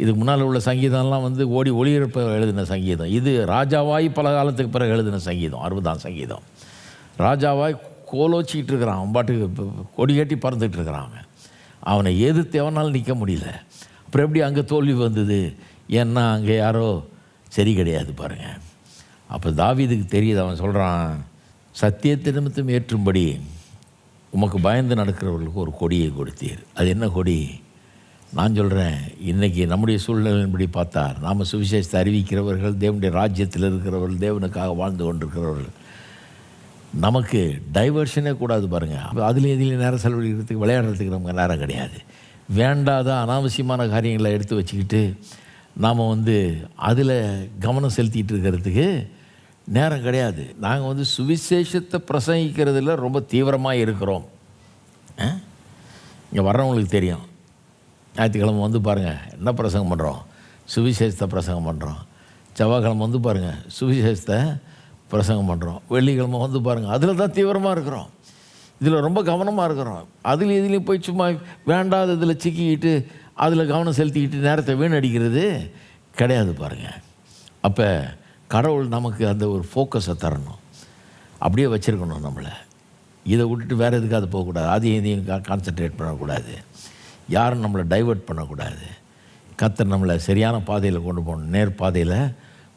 இதுக்கு முன்னால் உள்ள சங்கீதம்லாம் ஓடி ஒளிபரப்ப எழுதின சங்கீதம். இது ராஜாவாய் பல காலத்துக்கு பிறகு எழுதின சங்கீதம், 60ஆம் சங்கீதம். ராஜாவாய் கோலோச்சிக்கிட்டு இருக்கிறான், அவன் பாட்டுக்கு கொடி கட்டி பறந்துட்டு இருக்கிறான் அவன். அவனை எதிர்த்து எவனாலும் நிற்க முடியல. அப்புறம் எப்படி அங்கே தோல்வி வந்தது? ஏன்னா அங்கே யாரோ சரி கிடையாது பாருங்கள். அப்போ தாவீதுக்கு தெரியுது. அவன் சொல்கிறான், சத்தியத்தை நிமித்தம் ஏற்றும்படி உமக்கு பயந்து நடக்கிறவர்களுக்கு ஒரு கொடியை கொடுத்தீர். அது என்ன கொடி? நான் சொல்கிறேன், இன்றைக்கி நம்முடைய சூழ்நிலையின்படி பார்த்தா நாம் சுவிசேஷத்தை அறிவிக்கிறவர்கள், தேவனுடைய ராஜ்யத்தில் இருக்கிறவர்கள், தேவனுக்காக வாழ்ந்து கொண்டிருக்கிறவர்கள், நமக்கு டைவர்ஷனே கூடாது பாருங்கள். அதில் எதிலையும் நேரம் செலவழிக்கிறதுக்கு, விளையாடுறதுக்கு நமக்கு நேரம் கிடையாது. வேண்டாத அனாவசியமான காரியங்களை எடுத்து வச்சுக்கிட்டு நாம் அதில் கவனம் செலுத்திகிட்டு இருக்கிறதுக்கு நேரம் கிடையாது. நாங்கள் சுவிசேஷத்தை பிரசங்கிக்கிறதுல ரொம்ப தீவிரமாக இருக்கிறோம். இங்கே வர்றவங்களுக்கு தெரியும். ஞாயிற்றுக்கிழமை பாருங்கள் என்ன பிரசங்கம் பண்ணுறோம், சுவிசேஷத்தை பிரசங்கம் பண்ணுறோம். செவ்வாய்க்கிழமை பாருங்கள் சுவிசேஷத்தை பிரசங்கம் பண்ணுறோம். வெள்ளிக்கிழமை பாருங்கள் அதில் தான் தீவிரமாக இருக்கிறோம். இதில் ரொம்ப கவனமாக இருக்கிறோம். அதில் இதுலேயும் போய் சும்மா வேண்டாத இதில் சிக்கிக்கிட்டு அதில் கவனம் செலுத்திக்கிட்டு நேரத்தை வீணடிக்கிறது கிடையாது பாருங்கள். அப்போ கடவுள் நமக்கு அந்த ஒரு ஃபோக்கஸை தரணும், அப்படியே வச்சுருக்கணும் நம்மளை. இதை விட்டுட்டு வேறு எதுக்காவது போகக்கூடாது, அதையும் இதையும் கான்சன்ட்ரேட் பண்ணக்கூடாது, யாரும் நம்மளை டைவர்ட் பண்ணக்கூடாது. கர்த்தர் நம்மளை சரியான பாதையில் கொண்டு போகணும், நேர் பாதையில்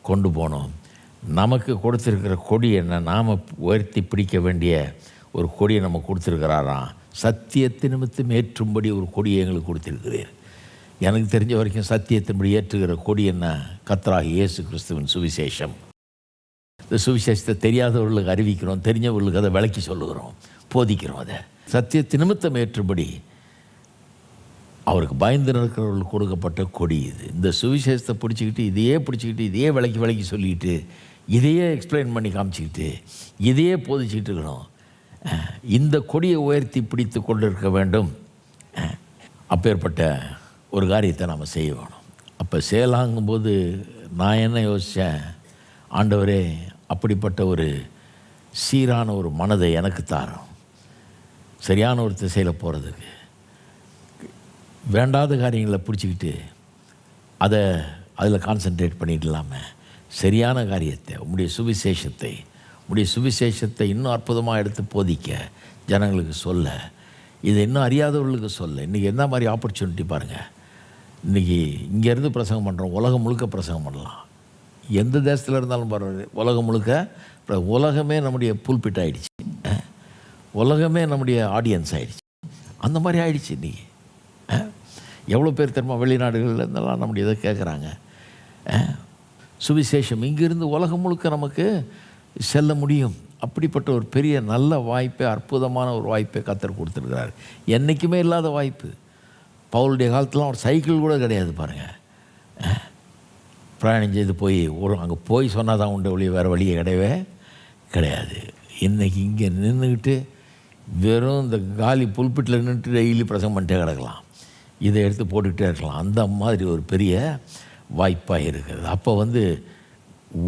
கொண்டு போகணும். நமக்கு கொடுத்துருக்கிற கொடி என்ன? நாம் உயர்த்தி பிடிக்க வேண்டிய ஒரு கொடியை நம்ம கொடுத்துருக்கிறாராம். சத்தியத்தை நிமித்தம் ஏற்றும்படி ஒரு கொடியை எங்களுக்கு கொடுத்துருக்கிறீர். எனக்கு தெரிஞ்ச வரைக்கும் சத்தியத்தின்படி ஏற்றுகிற கொடி என்ன? கர்த்தராகிய இயேசு கிறிஸ்துவின் சுவிசேஷம். இந்த சுவிசேஷத்தை தெரியாதவர்களுக்கு அறிவிக்கிறோம், தெரிஞ்சவர்களுக்கு அதை விளக்கி சொல்லுகிறோம், போதிக்கிறோம். அதை சத்தியத்தை நிமித்தம் ஏற்றும்படி அவருக்கு பயந்து நடக்கிறவர்களுக்கு கொடுக்கப்பட்ட கொடி இது. இந்த சுவிசேஷத்தை பிடிச்சிக்கிட்டு இதையே விளக்கி சொல்லிக்கிட்டு இதையே எக்ஸ்பிளைன் பண்ணி காமிச்சிக்கிட்டு இதையே போதிச்சுக்கிட்டு இருக்கிறோம். இந்த கொடியை உயர்த்தி பிடித்து கொண்டு இருக்க வேண்டும். அப்பேற்பட்ட ஒரு காரியத்தை நாம் செய்ய வேணும். அப்போ செயலாங்கும்போது நான் என்ன யோசித்தேன், ஆண்டவரே அப்படிப்பட்ட ஒரு சீரான ஒரு மனதை எனக்கு தாரோம், சரியான ஒரு திசையில் போகிறதுக்கு. வேண்டாத காரியங்களை பிடிச்சிக்கிட்டு அதில் கான்சன்ட்ரேட் பண்ணிட்டு இல்லாமல் சரியான காரியத்தை, உம்முடைய சுவிசேஷத்தை இன்னும் அற்புதமாக எடுத்து போதிக்க, ஜனங்களுக்கு சொல்ல, இதை இன்னும் அறியாதவர்களுக்கு சொல்ல. இன்றைக்கி என்ன மாதிரி ஆப்பர்ச்சுனிட்டி பாருங்கள். இன்றைக்கி இங்கேருந்து பிரசங்கம் பண்ணுறோம், உலகம் முழுக்க பிரசங்கம் பண்ணலாம். எந்த தேசத்தில் இருந்தாலும் பரவாயில்ல, உலகம் முழுக்க. உலகமே நம்முடைய புல்பிட் ஆகிடுச்சு, உலகமே நம்முடைய ஆடியன்ஸ் ஆகிடுச்சு. அந்த மாதிரி ஆகிடுச்சு இன்றைக்கி. எவ்வளோ பேர் தெரியுமா வெளிநாடுகளில் இருந்தெல்லாம் நம்முடைய இதை கேட்குறாங்க. சுவிசேஷம் இங்கிருந்து உலகம் முழுக்க நமக்கு செல்ல முடியும். அப்படிப்பட்ட ஒரு பெரிய நல்ல வாய்ப்பை, அற்புதமான ஒரு வாய்ப்பை கர்த்தர் கொடுத்துருக்கிறார். என்றைக்குமே இல்லாத வாய்ப்பு. பவுலுடைய காலத்துலாம் ஒரு சைக்கிள் கூட கிடையாது பாருங்கள். பிரயாணம் செய்து போய் அங்கே போய் சொன்னால் தான் உண்டு, ஒழிய வேறு வழியே கிடையவே கிடையாது. இன்றைக்கி இங்கே நின்றுக்கிட்டு வெறும் இந்த காலி புல்பிட்டில் நின்றுட்டு டெய்லி பிரசங்கம் பண்ணிட்டே கிடக்கலாம், இதை எடுத்து போட்டுக்கிட்டே இருக்கலாம். அந்த மாதிரி ஒரு பெரிய வாய்ப்பாக இருக்கிறது. அப்போ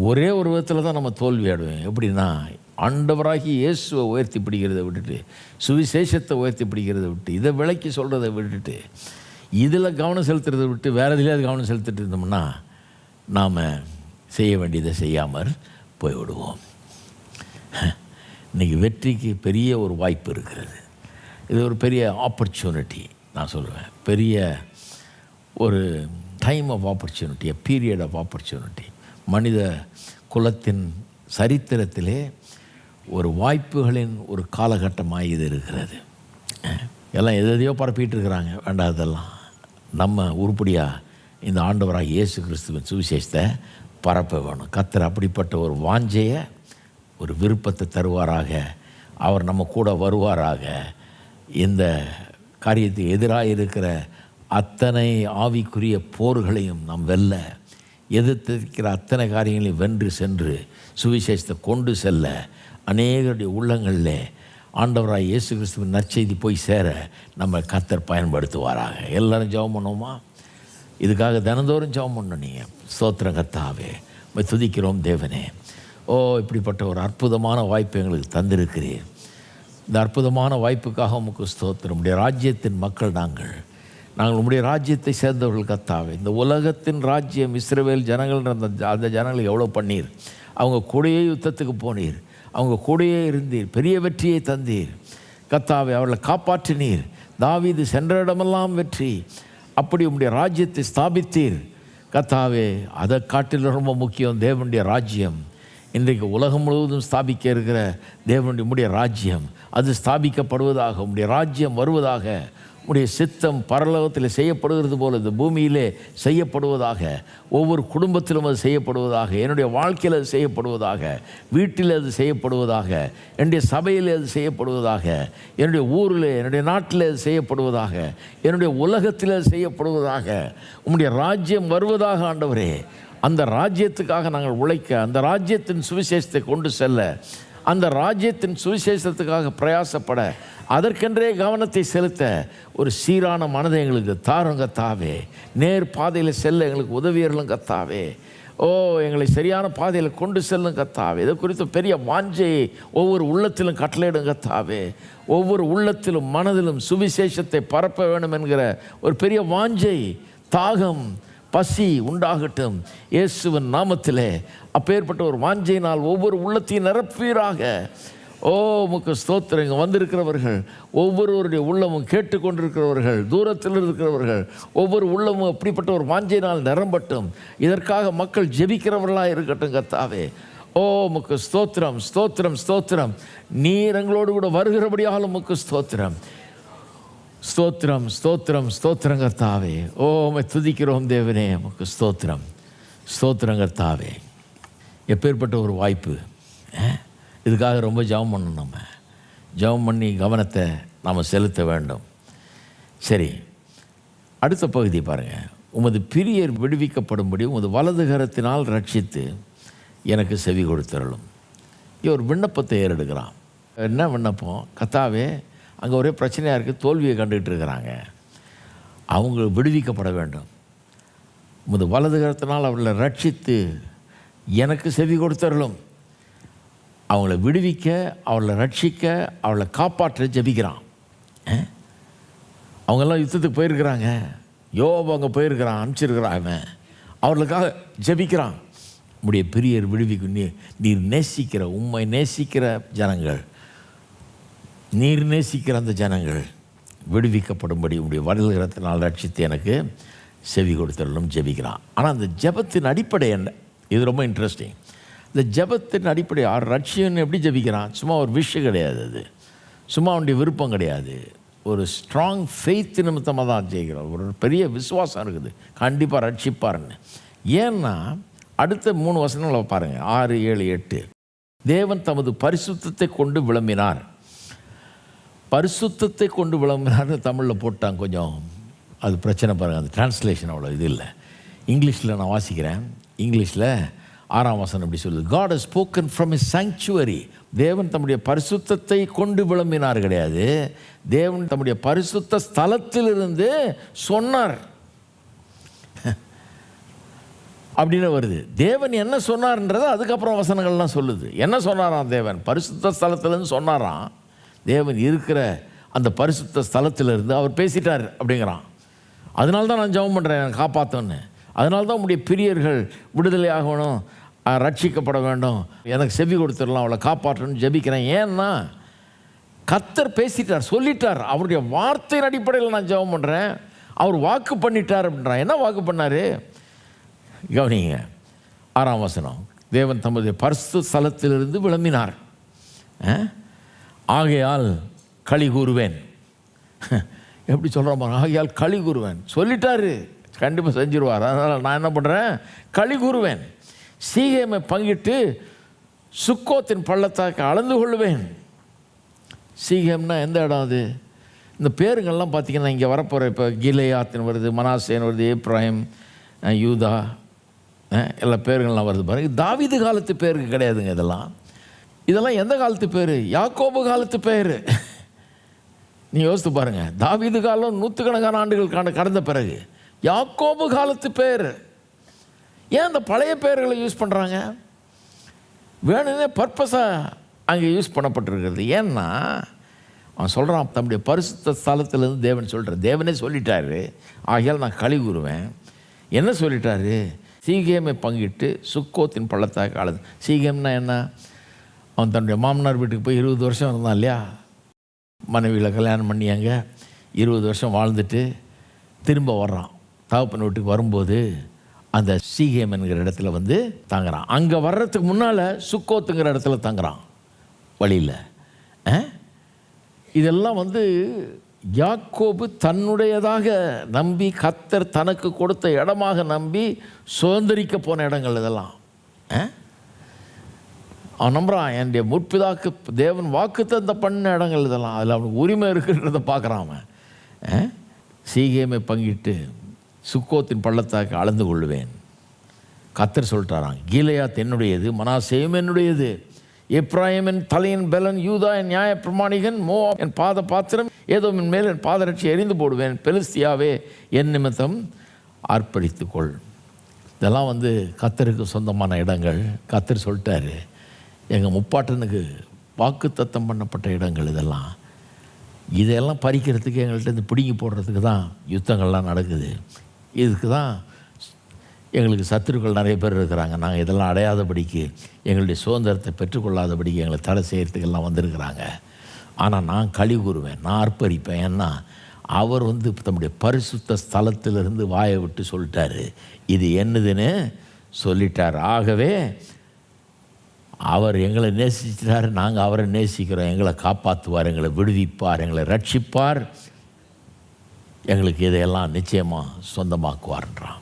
ஒரே ஒரு விதத்தில் தான் நம்ம தோல்வி ஆடுவேன். எப்படின்னா, ஆண்டவராகி இயேசுவை உயர்த்தி பிடிக்கிறதை விட்டுட்டு, சுவிசேஷத்தை உயர்த்தி பிடிக்கிறதை விட்டு, இதை விளக்கி சொல்கிறத விட்டுட்டு, இதில் கவனம் செலுத்துறதை விட்டு வேறு எதுலையாவது கவனம் செலுத்திட்டு இருந்தோம்னா நாம் செய்ய வேண்டியதை செய்யாமல் போய்விடுவோம். இன்றைக்கி வெற்றிக்கு பெரிய ஒரு வாய்ப்பு இருக்கிறது. இது ஒரு பெரிய ஆப்பர்ச்சுனிட்டி. நான் சொல்லுவேன், பெரிய ஒரு time of opportunity, a period of opportunity. மனித குலத்தின் சரித்திரத்திலே ஒரு வாய்ப்புகளின் ஒரு காலகட்டமாக இது இருக்கிறது. எல்லாம் எதையோ பரப்பிட்டு இருக்கிறாங்க, வேண்டாததெல்லாம். நம்ம உருப்படியாக இந்த ஆண்டவராக இயேசு கிறிஸ்துவின் சுவிசேஷத்தை பரப்ப வேணும். கர்த்தர் அப்படிப்பட்ட ஒரு வாஞ்சையை, ஒரு விருப்பத்தை தருவாராக. அவர் நம்ம கூட வருவாராக. இந்த காரியத்துக்கு எதிராக இருக்கிற அத்தனை ஆவிக்குரிய போர்களையும் நாம் வெல்ல, எதிர்த்திருக்கிற அத்தனை காரியங்களையும் வென்று சென்று சுவிசேஷத்தை கொண்டு செல்ல, அநேகருடைய உள்ளங்களில் ஆண்டவராக இயேசு கிறிஸ்துவின் நற்செய்தி போய் சேர நம்ம கர்த்தர் பயன்படுத்துவாராக. எல்லோரும் ஜெபம் பண்ணுவோமா? இதுக்காக தினந்தோறும் ஜெபம் பண்ணணும். நீங்கள் ஸ்தோத்திரம் கர்த்தாவே, துதிக்கிறோம் தேவனே. இப்படிப்பட்ட ஒரு அற்புதமான வாய்ப்பு எங்களுக்கு தந்திருக்கிறீர். இந்த அற்புதமான வாய்ப்புக்காக உமக்கு ஸ்தோத்திரம். உம்முடைய ராஜ்யத்தின் மக்கள் நாங்கள் உம்முடைய ராஜ்யத்தை சேர்ந்தவர்கள் கர்த்தாவே. இந்த உலகத்தின் ராஜ்யம் இஸ்ரவேல் ஜனங்கள், அந்த ஜனங்களை எவ்வளோ பண்ணீர். அவங்க கூடயே யுத்தத்துக்கு போனீர், அவங்க கூடயே இருந்தீர், பெரிய வெற்றியை தந்தீர் கர்த்தாவே. அவர்களை காப்பாற்றினீர். தாவீது சென்ற இடமெல்லாம் வெற்றி. அப்படி உம்முடைய ராஜ்யத்தை ஸ்தாபித்தீர் கர்த்தாவே. அதை காட்டில் ரொம்ப முக்கியம் தேவனுடைய ராஜ்யம். இன்றைக்கு உலகம் முழுவதும் ஸ்தாபிக்க இருக்கிற தேவனுடைய உம்முடைய ராஜ்யம் அது ஸ்தாபிக்கப்படுவதாக, உம்முடைய ராஜ்யம் வருவதாக, உம்முடைய சித்தம் பரலோகத்தில் செய்யப்படுகிறது போல இந்த பூமியிலே செய்யப்படுவதாக, ஒவ்வொரு குடும்பத்திலும் அது செய்யப்படுவதாக, என்னுடைய வாழ்க்கையில் அது செய்யப்படுவதாக, வீட்டில் அது செய்யப்படுவதாக, என்னுடைய சபையில் அது செய்யப்படுவதாக, என்னுடைய ஊரில் என்னுடைய நாட்டில் அது செய்யப்படுவதாக, என்னுடைய உலகத்தில் அது செய்யப்படுவதாக. உம்முடைய ராஜ்யம் வருவதாக ஆண்டவரே. அந்த ராஜ்யத்துக்காக நாங்கள் உழைக்க, அந்த ராஜ்யத்தின் சுவிசேஷத்தை கொண்டு செல்ல, அந்த ராஜ்யத்தின் சுவிசேஷத்துக்காக பிரயாசப்பட, அதற்கென்றே கவனத்தை செலுத்த ஒரு சீரான மனதை எங்களுக்கு தாரும் கர்த்தாவே. நேர் பாதையில் செல்ல எங்களுக்கு உதவியர்களும் கர்த்தாவே. எங்களை சரியான பாதையில் கொண்டு செல்லும் கர்த்தாவே. இதை குறித்து பெரிய வாஞ்சையை ஒவ்வொரு உள்ளத்திலும் கட்டளையிடும் கர்த்தாவே. ஒவ்வொரு உள்ளத்திலும் மனதிலும் சுவிசேஷத்தை பரப்ப வேண்டும் என்கிற ஒரு பெரிய வாஞ்சை, தாகம், பசி உண்டாகட்டும் இயேசுவின் நாமத்திலே. அப்பேற்பட்ட ஒரு வாஞ்சையினால் ஒவ்வொரு உள்ளத்தையும் நிரப்பீராக. உமக்கு ஸ்தோத்திரம். இங்கே வந்திருக்கிறவர்கள் ஒவ்வொருவருடைய உள்ளமும் கேட்டுக்கொண்டிருக்கிறவர்கள், தூரத்தில் இருக்கிறவர்கள் ஒவ்வொரு உள்ளமும் அப்படிப்பட்ட ஒரு வாஞ்சையினால் நிரம்பட்டும். இதற்காக மக்கள் ஜெபிக்கிறவர்களாக இருக்கட்டும் கர்த்தாவே. உமக்கு ஸ்தோத்திரம், ஸ்தோத்திரம், ஸ்தோத்திரம். நீர் எங்களோடு கூட வருகிறபடியால் உமக்கு ஸ்தோத்திரம், ஸ்தோத்திரம், ஸ்தோத்திரம், ஸ்தோத்திரம் கர்த்தாவே. உம்மை துதிக்கிறோம் தேவனே, உமக்கு ஸ்தோத்திரம், ஸ்தோத்திரம் கர்த்தாவே. எப்பேற்பட்ட ஒரு வாய்ப்பு. இதுக்காக ரொம்ப ஜெபம் பண்ணணும். நம்ம ஜெபம் பண்ணி கவனத்தை நாம் செலுத்த வேண்டும். சரி, அடுத்த பகுதி பாருங்கள். உமது பிரியர் விடுவிக்கப்படும்படி உமது வலது கரத்தினால் ரட்சித்து எனக்கு செவி கொடுத்தருளும். ஒரு விண்ணப்பத்தை ஏறெடுக்கிறான். என்ன விண்ணப்பம்? கர்த்தாவே, அங்கே ஒரே பிரச்சனையாக இருக்குது, தோல்வியை கண்டுகிட்டு இருக்கிறாங்க, அவங்க விடுவிக்கப்பட வேண்டும். உமது வலது கரத்தினால் அவர்களை ரட்சித்து எனக்கு செவி கொடுத்தருளும். அவங்கள விடுவிக்க, அவளை ரட்சிக்க, அவளை காப்பாற்ற ஜெபிக்கிறான். அவங்கெல்லாம் யுத்தத்துக்கு போயிருக்கிறாங்க. யோபு அங்கே போயிருக்கிறான், அனுப்பிச்சிருக்கிறான். அவன் அவர்களுக்காக ஜெபிக்கிறான். உம்முடைய பிரியர் விடுவிக்கும். நீர் நேசிக்கிற, உம்மை நேசிக்கிற ஜனங்கள், நீர் நேசிக்கிற அந்த ஜனங்கள் விடுவிக்கப்படும்படி உம்முடைய வலது கரத்தினால் ரட்சித்து எனக்கு செவி கொடுத்தரலும் ஜெபிக்கிறான். ஆனால் அந்த ஜெபத்தின் அடிப்படை என்ன? இது ரொம்ப இன்ட்ரெஸ்டிங். இந்த ஜெபத்தின் அடிப்படை ரட்சியன்னு எப்படி ஜெபிக்கிறான்? சும்மா ஒரு விஷயம் கிடையாது, அது சும்மா அவனுடைய விருப்பம் கிடையாது. ஒரு ஸ்ட்ராங் ஃபெய்த் நிமித்தமாக தான் ஜெயிக்கிறான். ஒரு பெரிய விசுவாசம் இருக்குது, கண்டிப்பாக ரட்சிப்பாருன்னு. ஏன்னா அடுத்த 3 வசனங்களை பாருங்கள், 6, 7, 8. தேவன் தமது பரிசுத்தத்தை கொண்டு விளம்பினார். பரிசுத்தத்தை கொண்டு விளம்பினார்னு தமிழில் போட்டாங்க. கொஞ்சம் அது பிரச்சனை பாருங்கள், அந்த டிரான்ஸ்லேஷன் அவ்வளோ இது இல்லை. இங்கிலீஷில் நான் வாசிக்கிறேன். இங்கிலீஷில் 6ஆம் வசனம் இப்படி சொல்லுது. God has spoken from his sanctuary. தேவன் தம்முடைய பரிசுத்தத்தை கொண்டு விளம்பினார் கிடையாது, தேவன் தம்முடைய பரிசுத்த ஸ்தலத்திலிருந்து சொன்னார் அப்படின்னு வருது. தேவன் என்ன சொன்னார்ன்றது அதுக்கப்புறம் வசனங்கள்லாம் சொல்லுது. என்ன சொன்னாராம்? தேவன் பரிசுத்த ஸ்தலத்திலேருந்து சொன்னாராம். தேவன் இருக்கிற அந்த பரிசுத்த ஸ்தலத்திலிருந்து அவர் பேசிட்டார் அப்படிங்கிறான். அதனால தான் நான் ஜெபம் பண்ணுறேன், எனக்கு காப்பாற்றோன்னு. அதனால தான் உங்களுடைய பிரியர்கள் விடுதலை ஆகணும், ரட்சிக்கப்பட வேண்டும், எனக்கு செவி கொடுத்துடலாம், அவளை காப்பாற்றணும்னு ஜெபிக்கிறேன். ஏன்னா கர்த்தர் பேசிட்டார், சொல்லிட்டார். அவருடைய வார்த்தையின் அடிப்படையில் நான் ஜெபம் பண்ணுறேன். அவர் வாக்கு பண்ணிட்டார் அப்படின்றான். என்ன வாக்கு பண்ணார்? கவனிங்க, 6ஆம் வசனம். தேவன் தமது பரிசுத்த ஸ்தலத்திலிருந்து விளம்பினார். ஆகையால் களி கூறுவேன். எப்படி சொல்கிறோம்? ஆகையால் களி கூறுவேன் சொல்லிட்டாரு, கண்டிப்பாக செஞ்சிருவார். அதனால் நான் என்ன பண்ணுறேன்? களி கூறுவேன். சீகேமை பங்கிட்டு சுக்கோத்தின் பள்ளத்தாக்கை அளந்து கொள்ளுவேன். சீகேம்னா எந்த இடம் அது? இந்த பேருங்கள்லாம் பார்த்திங்கன்னா இங்கே வரப்போகிற இப்போ கிலேயாத்தின் வருது, மனாசேன் வருது, எப்ராயிம், யூதா, எல்லா பேருங்கள்லாம் வருது பாருங்க. தாவீது காலத்து பேருக்கு கிடையாதுங்க. இதெல்லாம் எந்த காலத்து பேர்? யாக்கோபு காலத்து பேர். நீ யோசித்து பாருங்கள். தாவீது காலம் 100கணக்கான ஆண்டுகள் கடந்த பிறகு யாக்கோபு காலத்து பேர். ஏன் அந்த பழைய பேர்களை யூஸ் பண்ணுறாங்க? வேணும்னே பர்பஸாக அங்கே யூஸ் பண்ணப்பட்டிருக்கிறது. ஏன்னா அவன் சொல்கிறான், தம்முடைய பரிசுத்த ஸ்தலத்திலேருந்து தேவன் சொல்கிறார். தேவனே சொல்லிட்டாரு, ஆகையால் நான் களி கூறுவேன். என்ன சொல்லிட்டாரு? சீகேமை பங்கிட்டு சுக்கோத்தின் பள்ளத்தாக்கு அளந்து. சீகேம்னா என்ன? அவன் தன்னுடைய மாமனார் வீட்டுக்கு போய் 20 வருஷம் இருந்தான் இல்லையா? மனைவியில் கல்யாணம் பண்ணியாங்க. 20 வருஷம் வாழ்ந்துட்டு திரும்ப வர்றான். தகப்பன் வீட்டுக்கு வரும்போது அந்த சீகேம் என்கிற இடத்துல வந்து தங்குறான். அங்கே வர்றதுக்கு முன்னால் சுக்கோத்துங்கிற இடத்துல தங்குறான் வழியில். இதெல்லாம் வந்து யாக்கோபு தன்னுடையதாக நம்பி கர்த்தர் தனக்கு கொடுத்த இடமாக நம்பி சுதந்திரிக்க போன இடங்கள் இதெல்லாம். அவன் நம்புறான், என்னுடைய முற்பிதாக்கு தேவன் வாக்குத்தத்தம் பண்ண இடங்கள் இதெல்லாம், அதில் அவனுக்கு உரிமை இருக்குன்றதை பார்க்குறான் அவன். சீகேமை பங்கிட்டு சுக்கோத்தின் பள்ளத்தாக்கு அளந்து கொள்ளுவேன். கர்த்தர் சொல்லிட்டாரான், கீலேயாத் என்னுடையது, மனாசேயும் என்னுடையது, எப்ராயிம் என் தலையின் பலன், யூதா என் நியாய பிரமாணிகன், மோவாப் என் பாத பாத்திரம், ஏதோமின் மேல் என் பாதரட்சி எறிந்து போடுவேன், பெலிஸ்தியாவே என் நிமித்தம் அர்ப்பணித்துக்கொள். இதெல்லாம் வந்து கர்த்தருக்கு சொந்தமான இடங்கள். கர்த்தர் சொல்லிட்டாரு, எங்கள் முப்பாட்டனுக்கு வாக்கு தத்தம் பண்ணப்பட்ட இடங்கள் இதெல்லாம். இதையெல்லாம் பறிக்கிறதுக்கு எங்கள்கிட்ட இருந்து பிடுங்கி போடுறதுக்கு தான் யுத்தங்கள்லாம் நடக்குது. இதுக்கு தான் எங்களுக்கு சத்துருக்கள் நிறைய பேர் இருக்கிறாங்க. நாங்கள் இதெல்லாம் அடையாதபடிக்கு, எங்களுடைய சுதந்திரத்தை பெற்றுக்கொள்ளாதபடிக்கு எங்களை தடை செய்கிறதுக்கெல்லாம் வந்திருக்கிறாங்க. ஆனால் நான் களி கூறுவேன், நான் அர்ப்பணிப்பேன். ஏன்னா அவர் வந்து தம்முடைய பரிசுத்த ஸ்தலத்திலிருந்து வாயை விட்டு சொல்லிட்டாரு, இது என்னதுன்னு சொல்லிட்டார். ஆகவே அவர் எங்களை நேசிச்சிட்டார், நாங்கள் அவரை நேசிக்கிறோம். எங்களை காப்பாற்றுவார், எங்களை விடுவிப்பார், எங்களை ரட்சிப்பார், எங்களுக்கு இதையெல்லாம் நிச்சயமாக சொந்தமாக்குவார்ன்றான்.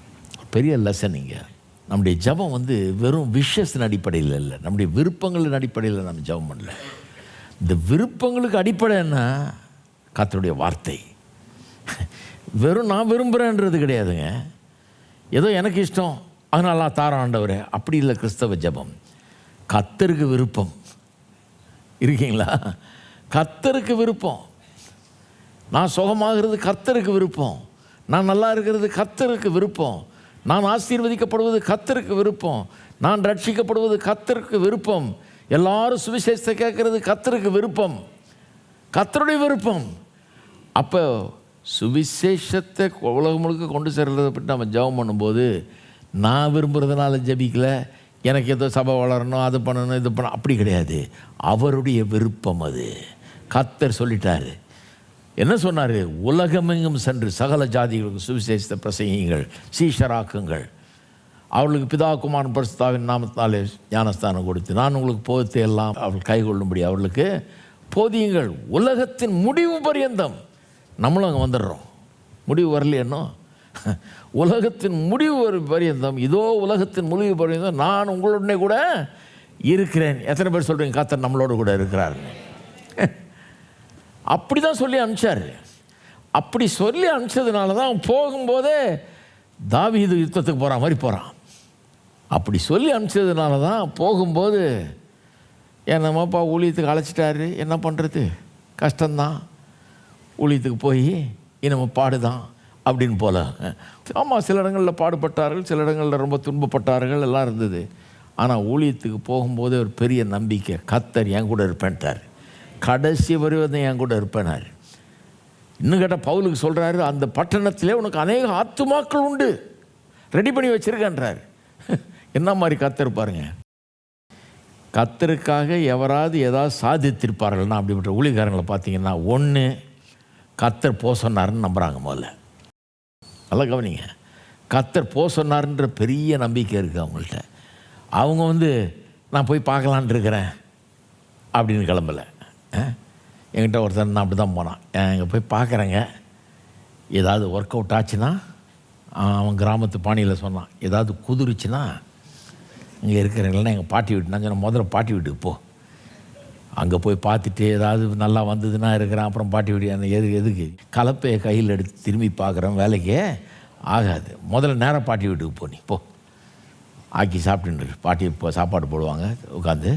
பெரிய லெசன் இங்கே. நம்முடைய ஜபம் வந்து வெறும் விஷஸின் அடிப்படையில் இல்லை, நம்முடைய விருப்பங்களின் அடிப்படையில் நம்ம ஜபம் பண்ணல. இந்த விருப்பங்களுக்கு அடிப்படை என்ன? கர்த்தருடைய வார்த்தை. வெறும் நான் விரும்புகிறேன்றது கிடையாதுங்க. ஏதோ எனக்கு இஷ்டம் அதனால நான் தாரம் ஆண்டவரே, அப்படி இல்லை கிறிஸ்தவ ஜபம். கர்த்தருக்கு விருப்பம் இருக்கீங்களா? கர்த்தருக்கு விருப்பம். நான் சுகமாகிறது கர்த்தருக்கு விருப்பம், நான் நல்லா இருக்கிறது கர்த்தருக்கு விருப்பம், நான் ஆசீர்வதிக்கப்படுவது கர்த்தருக்கு விருப்பம், நான் ரட்சிக்கப்படுவது கர்த்தருக்கு விருப்பம், எல்லாரும் சுவிசேஷத்தை கேட்கறது கர்த்தருக்கு விருப்பம், கர்த்தருடைய விருப்பம். அப்போ சுவிசேஷத்தை உலகம் முழுக்க கொண்டு சேர்றதை பற்றி நம்ம ஜெபம் பண்ணும்போது, நான் விரும்புகிறதுனால ஜெபிக்கலை, எனக்கு ஏதோ சபை வளரணும், அது பண்ணணும், இது பண்ணணும், அப்படி கிடையாது. அவருடைய விருப்பம் அது. கர்த்தர் சொல்லிட்டாரு. என்ன சொன்னார்? உலகமெங்கும் சென்று சகல ஜாதிகளுக்கு சுவிசேஷத்தை பிரசங்கியுங்கள், சீஷராக்குங்கள், அவர்களுக்கு பிதா குமாரன் பரிசுத்தாவின் நாமத்தாலே ஞானஸ்தானம் கொடுத்து நான் உங்களுக்கு போதத்தை எல்லாம் அவர்கள் கைகொள்ளும்படி அவர்களுக்கு போதியுங்கள், உலகத்தின் முடிவு பரியந்தம். நம்மளும் அங்கே வந்துடுறோம். முடிவு வரலையேன்னோ, உலகத்தின் முடிவு பரியந்தம், இதோ உலகத்தின் முடிவு பரியந்தம் நான் உங்களுடனே கூட இருக்கிறேன். எத்தனை பேர் சொல்கிறீங்க கர்த்தர் நம்மளோட கூட இருக்கிறாருன்னு? அப்படி தான் சொல்லி அனுப்பிச்சார். அப்படி சொல்லி அனுப்பிச்சதுனால தான் போகும்போதே தாவீது யுத்தத்துக்கு போகிற மாதிரி போகிறான். அப்படி சொல்லி அனுப்பிச்சதுனால தான் போகும்போது, என்னம்மாப்பா ஊழியத்துக்கு அழைச்சிட்டாரு, என்ன பண்ணுறது, கஷ்டம்தான், ஊழியத்துக்கு போய் நம்ம பாடுதான் அப்படின்னு போல. ஆமாம், சில இடங்களில் பாடுபட்டார்கள், சில இடங்களில் ரொம்ப துன்பப்பட்டார்கள், எல்லாம் இருந்தது. ஆனால் ஊழியத்துக்கு போகும்போது ஒரு பெரிய நம்பிக்கை, கர்த்தர் என் கூட இருப்பேன்ட்டார், கடைசி வரைக்கும் என் கூட இருப்பேனார். இன்னும் கேட்டால் பவுலுக்கு சொல்கிறாரு, அந்த பட்டணத்திலே உனக்கு அநேக ஆத்துமாக்கள் உண்டு, ரெடி பண்ணி வச்சுருக்கேன்றார். என்ன மாதிரி கர்த்தர் பாருங்க. கர்த்தருக்காக எவராது ஏதாவது சாதித்திருப்பார்கள்னா அப்படிப்பட்ட ஊழியக்காரங்களை பார்த்தீங்கன்னா, ஒன்று கர்த்தர் போக சொன்னார்னு நம்புகிறாங்க. முதல்ல நல்லா கவனிங்க, கர்த்தர் போக சொன்னார்ன்ற பெரிய நம்பிக்கை இருக்குது அவங்கள்ட்ட. அவங்க வந்து நான் போய் பார்க்கலான் இருக்கிறேன் அப்படின்னு கிளம்பலை. என்கிட்ட ஒருத்தர் நான் அப்படி தான் போனான், எங்கே போய் பார்க்குறேங்க, ஏதாவது ஒர்க் அவுட் ஆச்சுன்னா, அவன் கிராமத்து பாணியில் சொன்னான், ஏதாவது குதிருச்சுன்னா இங்கே இருக்கிறவங்களா எங்கள் பாட்டி வீட்டு, நான் சொன்னேன் முதல்ல பாட்டி வீட்டுக்கு போ, அங்கே போய் பார்த்துட்டு ஏதாவது நல்லா வந்ததுன்னா இருக்கிறேன், அப்புறம் பாட்டி வீடு எதுக்கு கலப்பையை கையில் எடுத்து திரும்பி பார்க்குறேன், வேலைக்கே ஆகாது, முதல்ல நேராக பாட்டி வீட்டுக்கு போ, நீ போ, ஆக்கி சாப்பிட்டுரு, பாட்டி இப்போ சாப்பாடு போடுவாங்க, உட்காந்து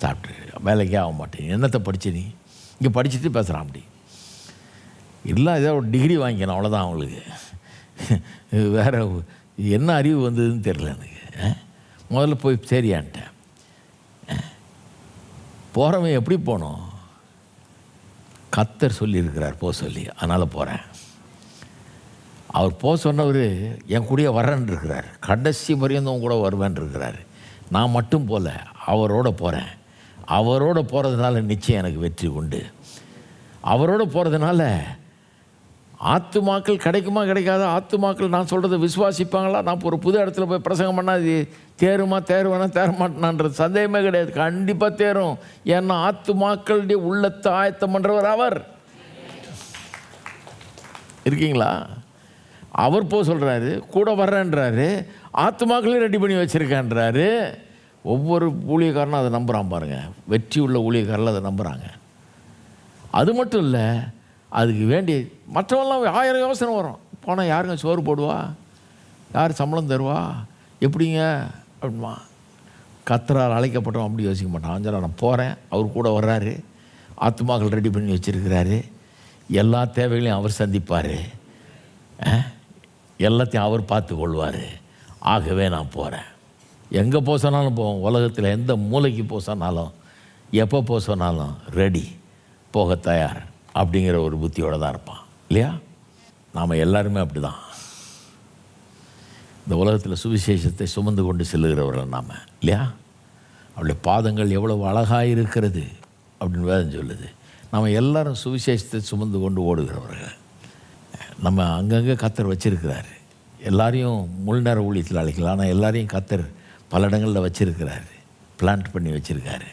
சாப்பிட்டு, வேலைக்கே ஆக மாட்டேன், என்னத்தை படிச்சு நீ இங்கே படிச்சுட்டு பேசுகிறான் அப்படி இல்லை, ஏதோ ஒரு டிகிரி வாங்கிக்கணும் அவ்வளோதான் அவங்களுக்கு, வேறு என்ன அறிவு வந்ததுன்னு தெரில எனக்கு. முதல்ல போய் சரியான்ட்டேன். போகிறவன் எப்படி போகணும்? கர்த்தர் சொல்லியிருக்கிறார் போக சொல்லி, அதனால் போகிறேன். அவர் போக சொன்னவர் என் கூடயே வரேன்னு இருக்கிறார், கடைசி வரையும் கூட வருவேன் இருக்கிறார். நான் மட்டும் போகல, அவரோட போகிறேன். அவரோட போகிறதுனால நிச்சயம் எனக்கு வெற்றி உண்டு. அவரோட போகிறதுனால ஆத்துமாக்கள் கிடைக்குமா கிடைக்காத, ஆத்துமாக்கள் நான் சொல்கிறத விசுவாசிப்பாங்களா, நான் ஒரு புது இடத்துல போய் பிரசங்கம் பண்ணால் அது தேருமா தேருவேனா தேரமாட்டேனான்றது சந்தேகமே கிடையாது. கண்டிப்பாக தேரும். ஏன்னா ஆத்துமாக்களுடைய உள்ளத்தை ஆயத்தம் பண்ணுறவர் அவர். இருக்கீங்களா? அவர் போக சொல்கிறாரு, கூட வர்றேன்றாரு, ஆத்துமாக்களையும் ரெடி பண்ணி வச்சுருக்கேன்றாரு. ஒவ்வொரு ஊழியக்காரனும் அதை நம்புகிறான் பாருங்கள். வெற்றி உள்ள ஊழியக்காரில் அதை நம்புகிறாங்க. அது மட்டும் இல்லை, அதுக்கு வேண்டிய மற்றவெல்லாம் 1000 யோசனை வரும். போனால் யாருங்க சோறு போடுவா, யார் சம்பளம் தருவா, எப்படிங்க அப்படிமா. கர்த்தரால் அழைக்கப்பட்டவன் அப்படி யோசிக்க மாட்டான். அஞ்சலா நான் போகிறேன், அவர் கூட வர்றாரு, ஆத்துமாக்கள் ரெடி பண்ணி வச்சுருக்கிறாரு, எல்லா தேவைகளையும் அவர் சந்திப்பார், எல்லாத்தையும் அவர் பார்த்து கொள்வார். ஆகவே நான் போகிறேன். எங்கே போக சொன்னாலும் போவோம். உலகத்தில் எந்த மூளைக்கு போக சொன்னாலும், எப்போ போக சொன்னாலும் ரெடி, போக தயார் அப்படிங்கிற ஒரு புத்தியோடு தான் இருப்பான். இல்லையா? நாம் எல்லாருமே அப்படி தான். இந்த உலகத்தில் சுவிசேஷத்தை சுமந்து கொண்டு செல்லுகிறவர்கள் நாம். இல்லையா? அவருடைய பாதங்கள் எவ்வளவு அழகாக இருக்கிறது அப்படின்னு வேதம் சொல்லுது. நம்ம எல்லாரும் சுவிசேஷத்தை சுமந்து கொண்டு ஓடுகிறவர்கள். நம்ம அங்கங்கே கர்த்தர் வச்சிருக்கிறாரு. எல்லாரையும் முழு நேர ஊழியத்தில் அழைக்கலாம். ஆனால் எல்லாரையும் கர்த்தர் பல இடங்களில் வச்சுருக்கிறாரு, பிளான்ட் பண்ணி வச்சுருக்காரு.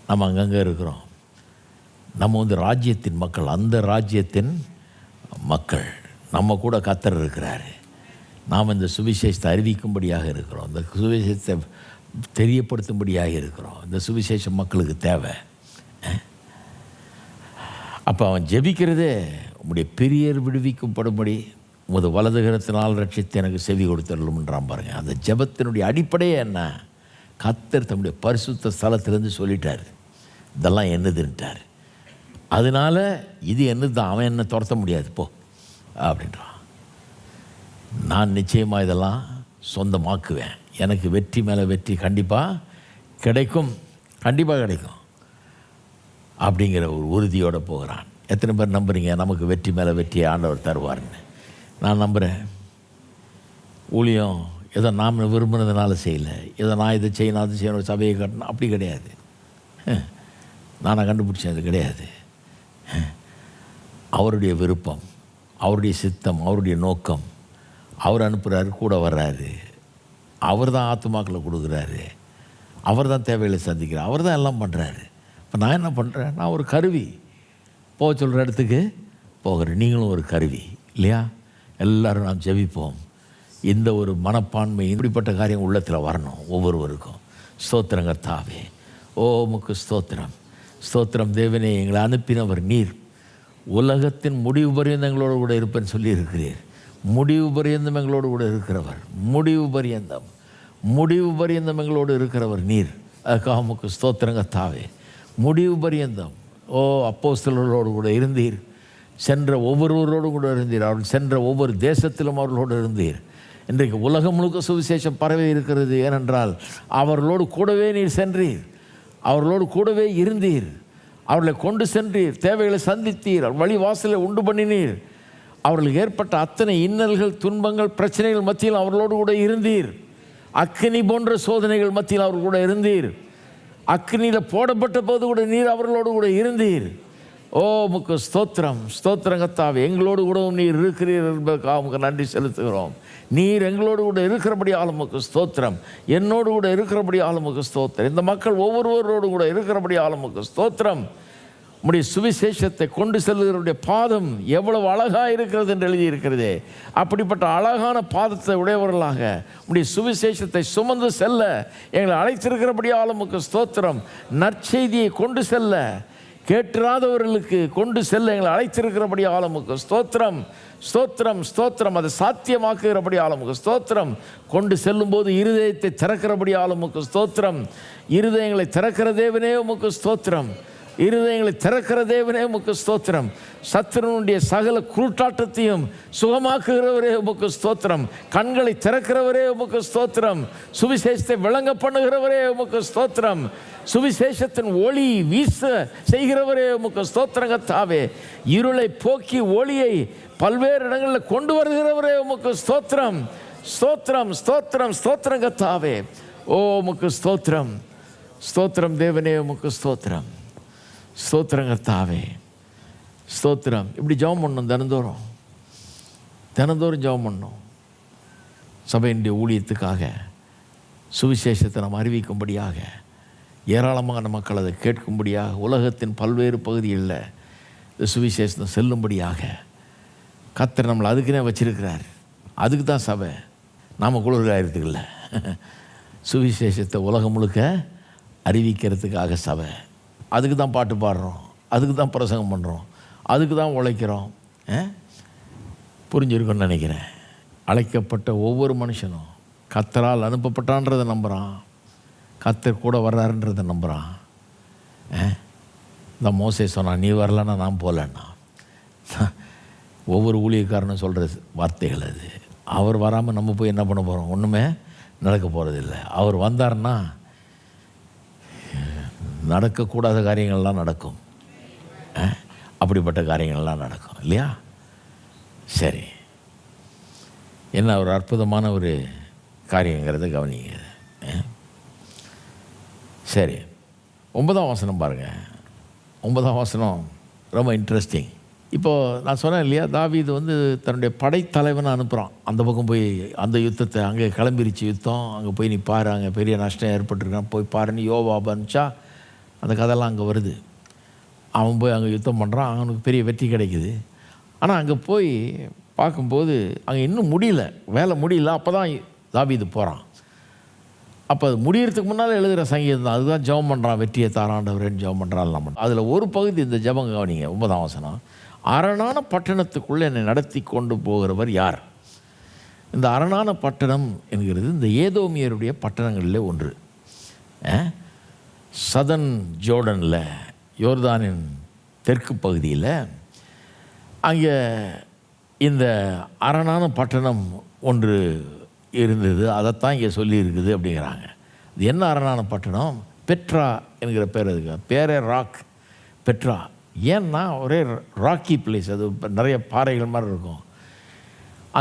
நம்ம அங்கங்கே இருக்கிறோம். நம்ம ராஜ்யத்தின் மக்கள், அந்த ராஜ்யத்தின் மக்கள். நம்ம கூட கர்த்தர் இருக்கிறாரு. நாம் இந்த சுவிசேஷத்தை அறிவிக்கும்படியாக இருக்கிறோம், இந்த சுவிசேஷத்தை தெரியப்படுத்தும்படியாக இருக்கிறோம். இந்த சுவிசேஷம் மக்களுக்கு தேவை. அப்போ அவன் ஜெபிக்கிறதே, உம்முடைய பிரியர் விடுவிக்கப்படும்படி உமது வலதுகரத்தினால் ரட்சித்து எனக்கு செவி கொடுத்துடலும்ன்றான் பாருங்கள். அந்த ஜெபத்தினுடைய அடிப்படையே என்ன? கர்த்தர் தம்முடைய பரிசுத்த ஸ்தலத்திலேருந்து சொல்லிட்டார், இதெல்லாம் என்னதுன்ட்டார். அதனால இது என்னது தான், அவன் என்ன துரத்த முடியாது போ அப்படின்றான். நான் நிச்சயமாக இதெல்லாம் சொந்தமாக்குவேன். எனக்கு வெற்றி மேலே வெற்றி கண்டிப்பாக கிடைக்கும், கண்டிப்பாக கிடைக்கும் அப்படிங்கிற ஒரு உறுதியோடு போகிறான். எத்தனை பேர் நம்புறீங்க நமக்கு வெற்றி மேலே வெற்றியை ஆண்டவர் தருவார்னு? நான் நம்புகிறேன். ஊழியம் ஏதோ நாம் விரும்புனதுனால செய்யலை, ஏதோ நான் இதை செய்யணும் அது செய்யணும் சபையை கட்டணும் அப்படி கிடையாது. நானாக கண்டுபிடிச்சேன், அது கிடையாது. அவருடைய விருப்பம், அவருடைய சித்தம், அவருடைய நோக்கம். அவர் அனுப்புகிறாரு, கூட வர்றாரு, அவர் தான் ஆத்துமாக்களை கொடுக்குறாரு, அவர் தான் தேவைகளை சந்திக்கிறார், அவர் தான் எல்லாம் பண்ணுறாரு. இப்போ நான் என்ன பண்ணுறேன்? நான் ஒரு கருவி, போக சொல்கிற இடத்துக்கு போகிறேன். நீங்களும் ஒரு கருவி. இல்லையா? எல்லோரும் நாம் ஜெபிப்போம். இந்த ஒரு மனப்பான்மை, இப்படிப்பட்ட காரியம் உள்ளத்தில் வரணும் ஒவ்வொருவருக்கும். ஸ்தோத்திரம் கர்த்தாவே, ஓ உமக்கு ஸ்தோத்திரம். ஸ்தோத்திரம் தேவனே, எங்களை அனுப்பினவர் நீர். உலகத்தின் முடிவு பரியந்தம் எங்களோடு கூட இருப்பேன்னு சொல்லியிருக்கிறீர். முடிவு பரியந்தம் எங்களோடு கூட இருக்கிறவர், முடிவு பரியந்தம் எங்களோடு இருக்கிறவர் நீர். அதுக்காக உமக்கு ஸ்தோத்திரம் கர்த்தாவே. முடிவு பரியந்தம் ஓ அப்போஸ்தலர்களோடு கூட இருந்தீர், சென்ற ஒவ்வொருவரோடு கூட இருந்தீர், அவர்கள் சென்ற ஒவ்வொரு தேசத்திலும் அவர்களோடு இருந்தீர். இன்றைக்கு உலகம் முழுக்க சுவிசேஷம் பரவி இருக்கிறது. ஏனென்றால் அவர்களோடு கூடவே நீர் சென்றீர், அவர்களோடு கூடவே இருந்தீர், அவர்களை கொண்டு சென்றீர், தேவைகளை சந்தித்தீர், வழி வாசலை உண்டு பண்ணினீர். அவர்களுக்கு ஏற்பட்ட அத்தனை இன்னல்கள், துன்பங்கள், பிரச்சனைகள் மத்தியில் அவர்களோடு கூட இருந்தீர். அக்கினி போன்ற சோதனைகள் மத்தியில் அவர்கள் கூட இருந்தீர். அக்கினியில் போடப்பட்ட போது கூட நீர் அவர்களோடு கூட இருந்தீர். ஓ உமக்கு ஸ்தோத்திரம். ஸ்தோத்திரம் கர்த்தாவே, எங்களோடு கூடவும் நீர் இருக்கிறீர் என்பதற்காக உமக்கு நன்றி செலுத்துகிறோம். நீர் எங்களோடு கூட இருக்கிறபடி ஆளுமுக்கு ஸ்தோத்திரம், என்னோடு கூட இருக்கிறபடி ஆளுமுக்கு ஸ்தோத்திரம், இந்த மக்கள் ஒவ்வொருவரோடு கூட இருக்கிறபடி ஆளுமுக்கு ஸ்தோத்திரம். உம்முடைய சுவிசேஷத்தை கொண்டு செல்லுகிறவருடைய பாதம் எவ்வளவு அழகாக இருக்கிறது என்று எழுதியிருக்கிறதே, அப்படிப்பட்ட அழகான பாதத்தை உடையவர்களாக உம்முடைய சுவிசேஷத்தை சுமந்து செல்ல எங்களை அழைத்திருக்கிறபடியால் உமக்கு ஸ்தோத்திரம். நற்செய்தியை கொண்டு செல்ல, கேட்டிராதவர்களுக்கு கொண்டு செல்ல எங்களை அழைத்திருக்கிறபடியால் உமக்கு ஸ்தோத்திரம். ஸ்தோத்திரம் ஸ்தோத்திரம். அதை சாத்தியமாக்குகிறபடியால் உமக்கு ஸ்தோத்திரம். கொண்டு செல்லும்போது இருதயத்தை திறக்கிறபடியால் உமக்கு ஸ்தோத்திரம். இருதயங்களை திறக்கிற தேவனே உமக்கு ஸ்தோத்திரம். இருதயங்களை திறக்கிற தேவனே உமக்கு ஸ்தோத்திரம். சத்துருனுடைய சகல குருட்டாட்டத்தையும் சுகமாக்குகிறவரே உமக்கு ஸ்தோத்திரம். கண்களை திறக்கிறவரே உமக்கு ஸ்தோத்திரம். சுவிசேஷத்தை விளங்க பண்ணுகிறவரே உமக்கு ஸ்தோத்திரம். சுவிசேஷத்தின் ஒளி வீச செய்கிறவரே உமக்கு ஸ்தோத்திரம் கர்த்தாவே. இருளை போக்கி ஒளியை பல்வேறு இடங்களில் கொண்டு வருகிறவரே உமக்கு ஸ்தோத்திரம். ஸ்தோத்திரம் ஸ்தோத்திரம் ஸ்தோத்திரம் கர்த்தாவே. ஓ உமக்கு ஸ்தோத்திரம். ஸ்தோத்திரம் தேவனே உமக்கு ஸ்தோத்திரம். ஸ்தோத்திரம் கர்த்தாவே. ஸ்தோத்திரம். இப்படி ஜெபம் பண்ணணும். தினந்தோறும் ஜெபம் பண்ணணும். சபையினுடைய ஊழியத்துக்காக, சுவிசேஷத்தை நாம் அறிவிக்கும்படியாக, ஏராளமான மக்கள் அதை கேட்கும்படியாக, உலகத்தின் பல்வேறு பகுதிகளில் இந்த சுவிசேஷத்தை செல்லும்படியாக கர்த்தர் நம்மளை அதுக்குன்னே வச்சிருக்கிறார். அதுக்கு தான் சபை. நாம் குளிர்காயத்துக்கு இல்லை, சுவிசேஷத்தை உலகம் முழுக்க அறிவிக்கிறதுக்காக சபை. அதுக்கு தான் பாட்டு பாடுறோம், அதுக்கு தான் பிரசங்கம் பண்ணுறோம், அதுக்கு தான் உழைக்கிறோம். புரிஞ்சிருக்குன்னு நினைக்கிறேன். அழைக்கப்பட்ட ஒவ்வொரு மனுஷனும் கர்த்தரால் அனுப்பப்பட்டான்றதை நம்புகிறான், கர்த்தர் கூட வர்றாருன்றதை நம்புகிறான். இந்த மோசே சொன்னான், நீ வரலன்னா நான் போகலன்னா. ஒவ்வொரு ஊழியக்காரனும் சொல்கிற வார்த்தைகள் அது. அவர் வராமல் நம்ம போய் என்ன பண்ண போகிறோம்? ஒன்றுமே நடக்க போகிறதில்லை. அவர் வந்தார்னா நடக்கக்கூடாத காரியங்கள்லாம் நடக்கும். அப்படிப்பட்ட காரியங்கள்லாம் நடக்கும் இல்லையா? சரி, என்ன ஒரு அற்புதமான ஒரு காரியங்கிறத கவனிங்க. சரி, 9ஆம் வசனம் பாருங்கள். 9ஆம் வசனம் ரொம்ப இன்ட்ரெஸ்டிங். இப்போது நான் சொன்னேன் இல்லையா, தாவீது வந்து தன்னுடைய படைத்தலைவனை அனுப்புகிறான். அந்த பக்கம் போய் அந்த யுத்தத்தை, அங்கே கிளம்பிருச்சு யுத்தம், அங்கே போய் நீ பாரு, அங்கே பெரிய நஷ்டம் ஏற்பட்டுருக்கான், போய் பாருன்னு யோவாப் அனுப்பிச்சா அந்த கதையெல்லாம் அங்கே வருது. அவன் போய் அங்கே யுத்தம் பண்ணுறான், அவனுக்கு பெரிய வெற்றி கிடைக்குது. ஆனால் அங்கே போய் பார்க்கும்போது அங்கே இன்னும் முடியல, வேலை முடியல. அப்போ தான் தாவீது போகிறான். அப்போ அது முடியறதுக்கு முன்னால் எழுதுகிற சங்கீதம் தான். அதுதான் ஜெபம் பண்ணுறான், வெற்றியை தாராண்டவரேன்னு ஜெபம் பண்ணுறான். நம்ம அதில் ஒரு பகுதி இந்த ஜெபம் கவனிங்க. 9ஆம் வசனம், அரணான பட்டணத்துக்குள்ளே என்னை நடத்தி கொண்டு போகிறவர் யார்? இந்த அரணான பட்டணம் என்கிறது இந்த ஏதோமியருடைய பட்டணங்களிலே ஒன்று. சதன் ஜோர்டனில், யோர்தானின் தெற்கு பகுதியில் அங்கே இந்த அரணான பட்டணம் ஒன்று இருந்தது. அதைத்தான் இங்கே சொல்லியிருக்குது அப்படிங்கிறாங்க. இது என்ன அரணான பட்டணம்? பெட்ரா என்கிற பேர். அதுக்கு பேரே ராக், பெட்ரா. ஏன்னா ஒரே ராக்கி பிளேஸ், அது நிறைய பாறைகள் மாதிரி இருக்கும்.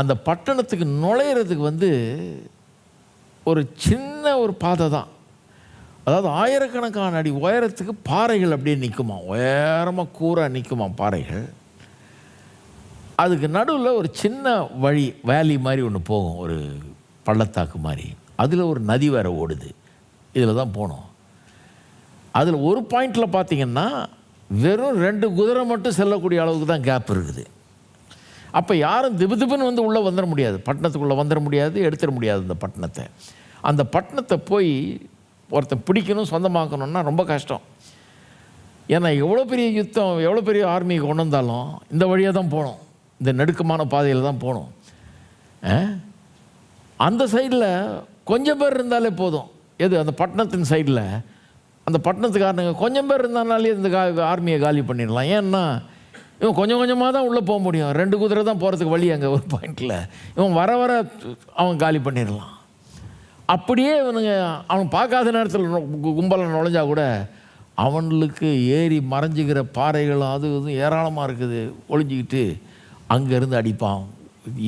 அந்த பட்டணத்துக்கு நுழையிறதுக்கு வந்து ஒரு சின்ன ஒரு பாதை தான். அதாவது ஆயிரக்கணக்கான அடி உயரத்துக்கு பாறைகள் அப்படியே நிற்குமா, உயரமாக கூராக நிற்குமா பாறைகள். அதுக்கு நடுவில் ஒரு சின்ன வழி, வேலி மாதிரி ஒன்று போகும், ஒரு பள்ளத்தாக்கு மாதிரி. அதில் ஒரு நதி வேறு ஓடுது. இதில் தான் போனோம். அதில் ஒரு பாயிண்டில் பார்த்திங்கன்னா வெறும் 2 குதிரை மட்டும் செல்லக்கூடிய அளவுக்கு தான் கேப் இருக்குது. அப்போ யாரும் திபுன்னு வந்து உள்ளே வந்துட முடியாது, பட்டணத்துக்குள்ளே வந்துட முடியாது, எடுத்துட முடியாது அந்த பட்டணத்தை. அந்த பட்டணத்தை போய் ஒருத்தன் பிடிக்கணும், சொந்தமாக்கணும்னா ரொம்ப கஷ்டம். ஏன்னா எவ்வளோ பெரிய யுத்தம், எவ்வளோ பெரிய ஆர்மி கொண்டு வந்தாலும் இந்த வழியாக தான் போகணும், இந்த நெடுக்கமான பாதையில் தான் போகணும். அந்த சைடில் கொஞ்சம் பேர் இருந்தாலே போதும். எது? அந்த பட்டணத்தின் சைடில் அந்த பட்டணத்துக்காரனுங்க கொஞ்சம் பேர் இருந்தாலே இந்த ஆர்மியை காலி பண்ணிடலாம். ஏன்னா இவன் கொஞ்சம் கொஞ்சமாக தான் உள்ளே போக முடியும். 2 குதிரை தான் போகிறதுக்கு வழி அங்கே ஒரு பாயிண்டில். இவன் வர வர அவன் காலி பண்ணிடலாம். அப்படியே இவனுங்க அவன் பார்க்காத நேரத்தில் கும்பலில் நுழைஞ்சா கூட அவனுக்கு ஏறி மறைஞ்சிக்கிற பாறைகள் அது இதுவும் ஏராளமாக இருக்குது, ஒளிஞ்சிக்கிட்டு அங்கேருந்து அடிப்பான்.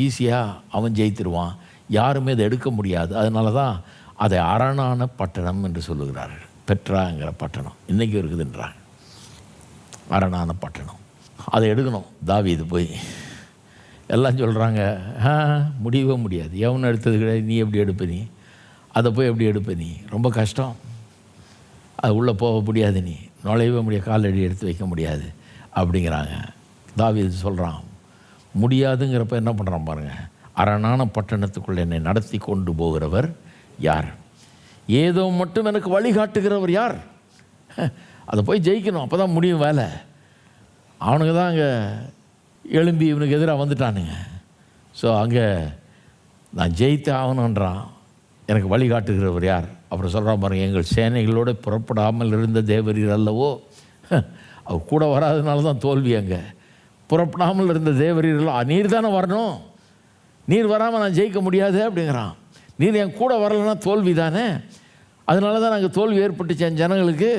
ஈஸியாக அவன் ஜெயித்திருவான், யாருமே அதை எடுக்க முடியாது. அதனால தான் அதை அரணான பட்டணம் என்று சொல்லுகிறார்கள். பெட்ராங்கிற பட்டணம் இன்றைக்கி இருக்குதுன்றாங்க, அரணான பட்டணம். அதை எடுக்கணும் தாவீது போய். எல்லாம் சொல்கிறாங்க, முடியவே முடியாது, எவனும் எடுத்தது கிடையாது, நீ எப்படி எடுப்ப, நீ அதை போய் எப்படி எடுப்ப, நீ ரொம்ப கஷ்டம், அது உள்ளே போக முடியாது, நீ நுழையவே முடியாது, காலடி எடுத்து வைக்க முடியாது அப்படிங்கிறாங்க. தாவீது சொல்கிறான், முடியாதுங்கிறப்ப என்ன பண்ணுறான் பாருங்கள். அரணான பட்டணத்துக்குள்ளே என்னை நடத்தி கொண்டு போகிறவர் யார்? ஏதோ மட்டும் எனக்கு வழிகாட்டுகிறவர் யார்? அதை போய் ஜெயிக்கணும், அப்போ தான் முடியும் வேலை. அவனுக்கு தான் அங்கே எழும்பி இவனுக்கு எதிராக வந்துட்டானுங்க. ஸோ அங்கே நான் ஜெயித்து ஆகணுன்றான். எனக்கு வழிகாட்டுகிறவர் யார்? அப்புறம் சொல்கிறான் பாருங்க, எங்கள் சேனைகளோடு புறப்படாமல் இருந்த தேவரீர் அல்லவோ. அவர் கூட வராதனால தான் தோல்வி. அங்கே புறப்படாமல் இருந்த தேவரீர்கள், நீர் தானே வரணும், நீர் வராமல் நான் ஜெயிக்க முடியாது அப்படிங்கிறான். நீர் என் கூட வரலைன்னா தோல்வி தானே, அதனால தான் நாங்கள் தோல்வி ஏற்பட்டுச்சு என் ஜனங்களுக்கு.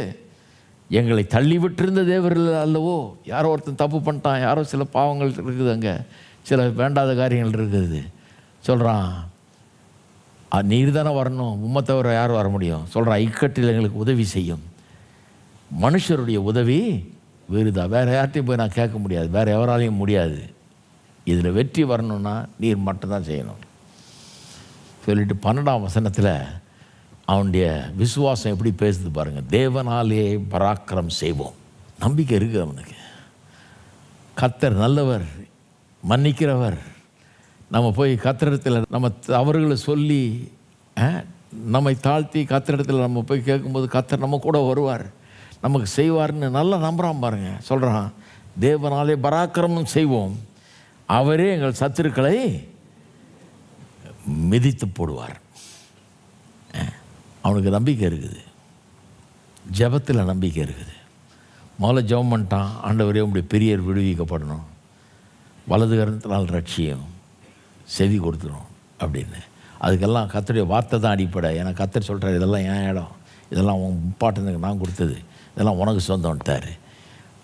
எங்களை தள்ளி விட்டிருந்த தேவர்கள் அல்லவோ. யாரோ ஒருத்தன் தப்பு பண்ணிட்டான், யாரோ சில பாவங்கள் இருக்குது, அங்கே சில வேண்டாத காரியங்கள் இருக்குது. சொல்கிறான், நீர் தானே வரணும், உம்மை தவிர யார் வர முடியும்? சொல்கிறான், இக்கட்டில் எங்களுக்கு உதவி செய்யும். மனுஷருடைய உதவி விருதா. வேறு யார்ட்டையும் போய் நான் கேட்க முடியாது, வேறு எவராலையும் முடியாது. இதில் வெற்றி வரணும்னா நீர் மட்டும்தான் செய்யணும் சொல்லிட்டு 12ஆம் வசனத்தில் அவனுடைய விசுவாசம் எப்படி பேசுது பாருங்கள். தேவனாலே பராக்கிரம் செய்வோம். நம்பிக்கை இருக்குது அவனுக்கு. கர்த்தர் நல்லவர், மன்னிக்கிறவர். நம்ம போய் கர்த்தரிடத்தில் நம்ம தவறுகளை சொல்லி நம்மை தாழ்த்தி கர்த்தரிடத்தில் நம்ம போய் கேட்கும்போது கர்த்தர் நம்ம கூட வருவார், நமக்கு செய்வார்னு நல்லா நம்புகிறான் பாருங்க. சொல்கிறான், தேவனாலே பராக்கிரமம் செய்வோம், அவரே எங்கள் சத்துருக்களை மிதித்து போடுவார். அவனுக்கு நம்பிக்கை இருக்குது, ஜெபத்தில் நம்பிக்கை இருக்குது. முதல்ல ஜெபம் பண்ணிட்டான், ஆண்டவரே உங்களுடைய பெரியர் விடுவிக்கப்படணும், வலது கரத்தினால் ரட்சியம், செவி கொடுத்துரும் அப்படின்னு. அதுக்கெல்லாம் கர்த்தருடைய வார்த்தை தான் அடிப்படை. ஏன்னா கர்த்தர் சொல்கிறார், இதெல்லாம் என் இடம், இதெல்லாம் உன் முப்பாட்டனுக்கு நான் கொடுத்தது, இதெல்லாம் உனக்கு சொந்தம்ட்டார்,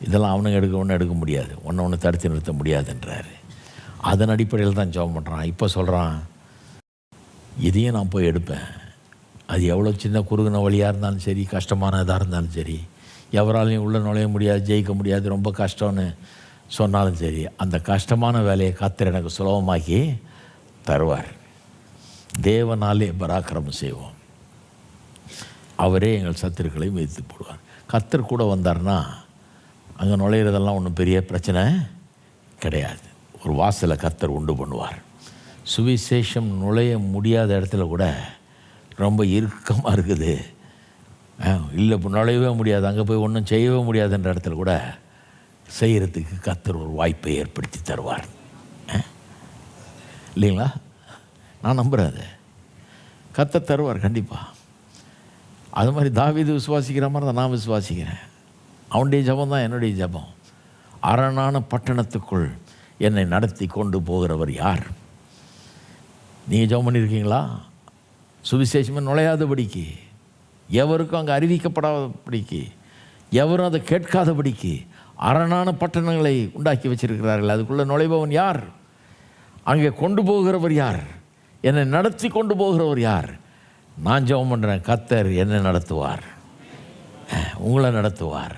இதெல்லாம் அவனுக்கு ஒன்றும் எடுக்க முடியாது, ஒன்று தடுத்து நிறுத்த முடியாதுன்றாரு. அதன் அடிப்படையில் தான் ஜெபம் பண்ணுறான். இப்போ சொல்கிறான், இதையும் நான் போய் எடுப்பேன். அது எவ்வளோ சின்ன குறுகின வழியாக இருந்தாலும் சரி, கஷ்டமானதாக இருந்தாலும் சரி, எவராலையும் உள்ளே நுழைய முடியாது, ஜெயிக்க முடியாது, ரொம்ப கஷ்டம்னு சொன்னாலும் சரி, அந்த கஷ்டமான வேலையை கர்த்தர் எனக்கு சுலபமாக்கி தருவார். தேவனாலே பராக்கிரமம் செய்வோம், அவரே எங்கள் சத்துருக்களை மிதித்து போடுவார். கர்த்தர் கூட வந்தார்னா அங்கே நுழையிறதெல்லாம் ஒன்றும் பெரிய பிரச்சனை கிடையாது. ஒரு வாசலை கர்த்தர் உண்டு பண்ணுவார். சுவிசேஷம் நுழைய முடியாத இடத்துல கூட ரொம்ப இறுக்கமாக இருக்குது, இல்லை நுழையவே முடியாது, அங்கே போய் ஒன்றும் செய்யவே முடியாதுன்ற இடத்துல கூட செய்கிறதுக்கு கர்த்தர் ஒரு வாய்ப்பை ஏற்படுத்தி தருவார். இல்லைங்களா? நான் நம்புகிறேன், அதை கர்த்தர் தருவார் கண்டிப்பாக. அது மாதிரி தாவீது விசுவாசிக்கிற மாதிரி தான் நான் விசுவாசிக்கிறேன். அவனுடைய ஜெபம் தான் என்னுடைய ஜெபம். அரணான பட்டணத்துக்குள் என்னை நடத்தி கொண்டு போகிறவர் யார்? நீங்கள் ஜெபம் பண்ணியிருக்கீங்களா? சுவிசேஷமே நுழையாதபடிக்கு, எவருக்கும் அங்கே அறிவிக்கப்படாதபடிக்கு, எவரும் அதை கேட்காதபடிக்கு அரணான பட்டணங்களை உண்டாக்கி வச்சிருக்கிறார்கள். அதுக்குள்ளே நுழைபவன் யார்? அங்கே கொண்டு போகிறவர் யார்? என்னை நடத்தி கொண்டு போகிறவர் யார்? நான் ஜெபம் பண்ணுறேன், கர்த்தர் என்னை நடத்துவார், உங்களை நடத்துவார்,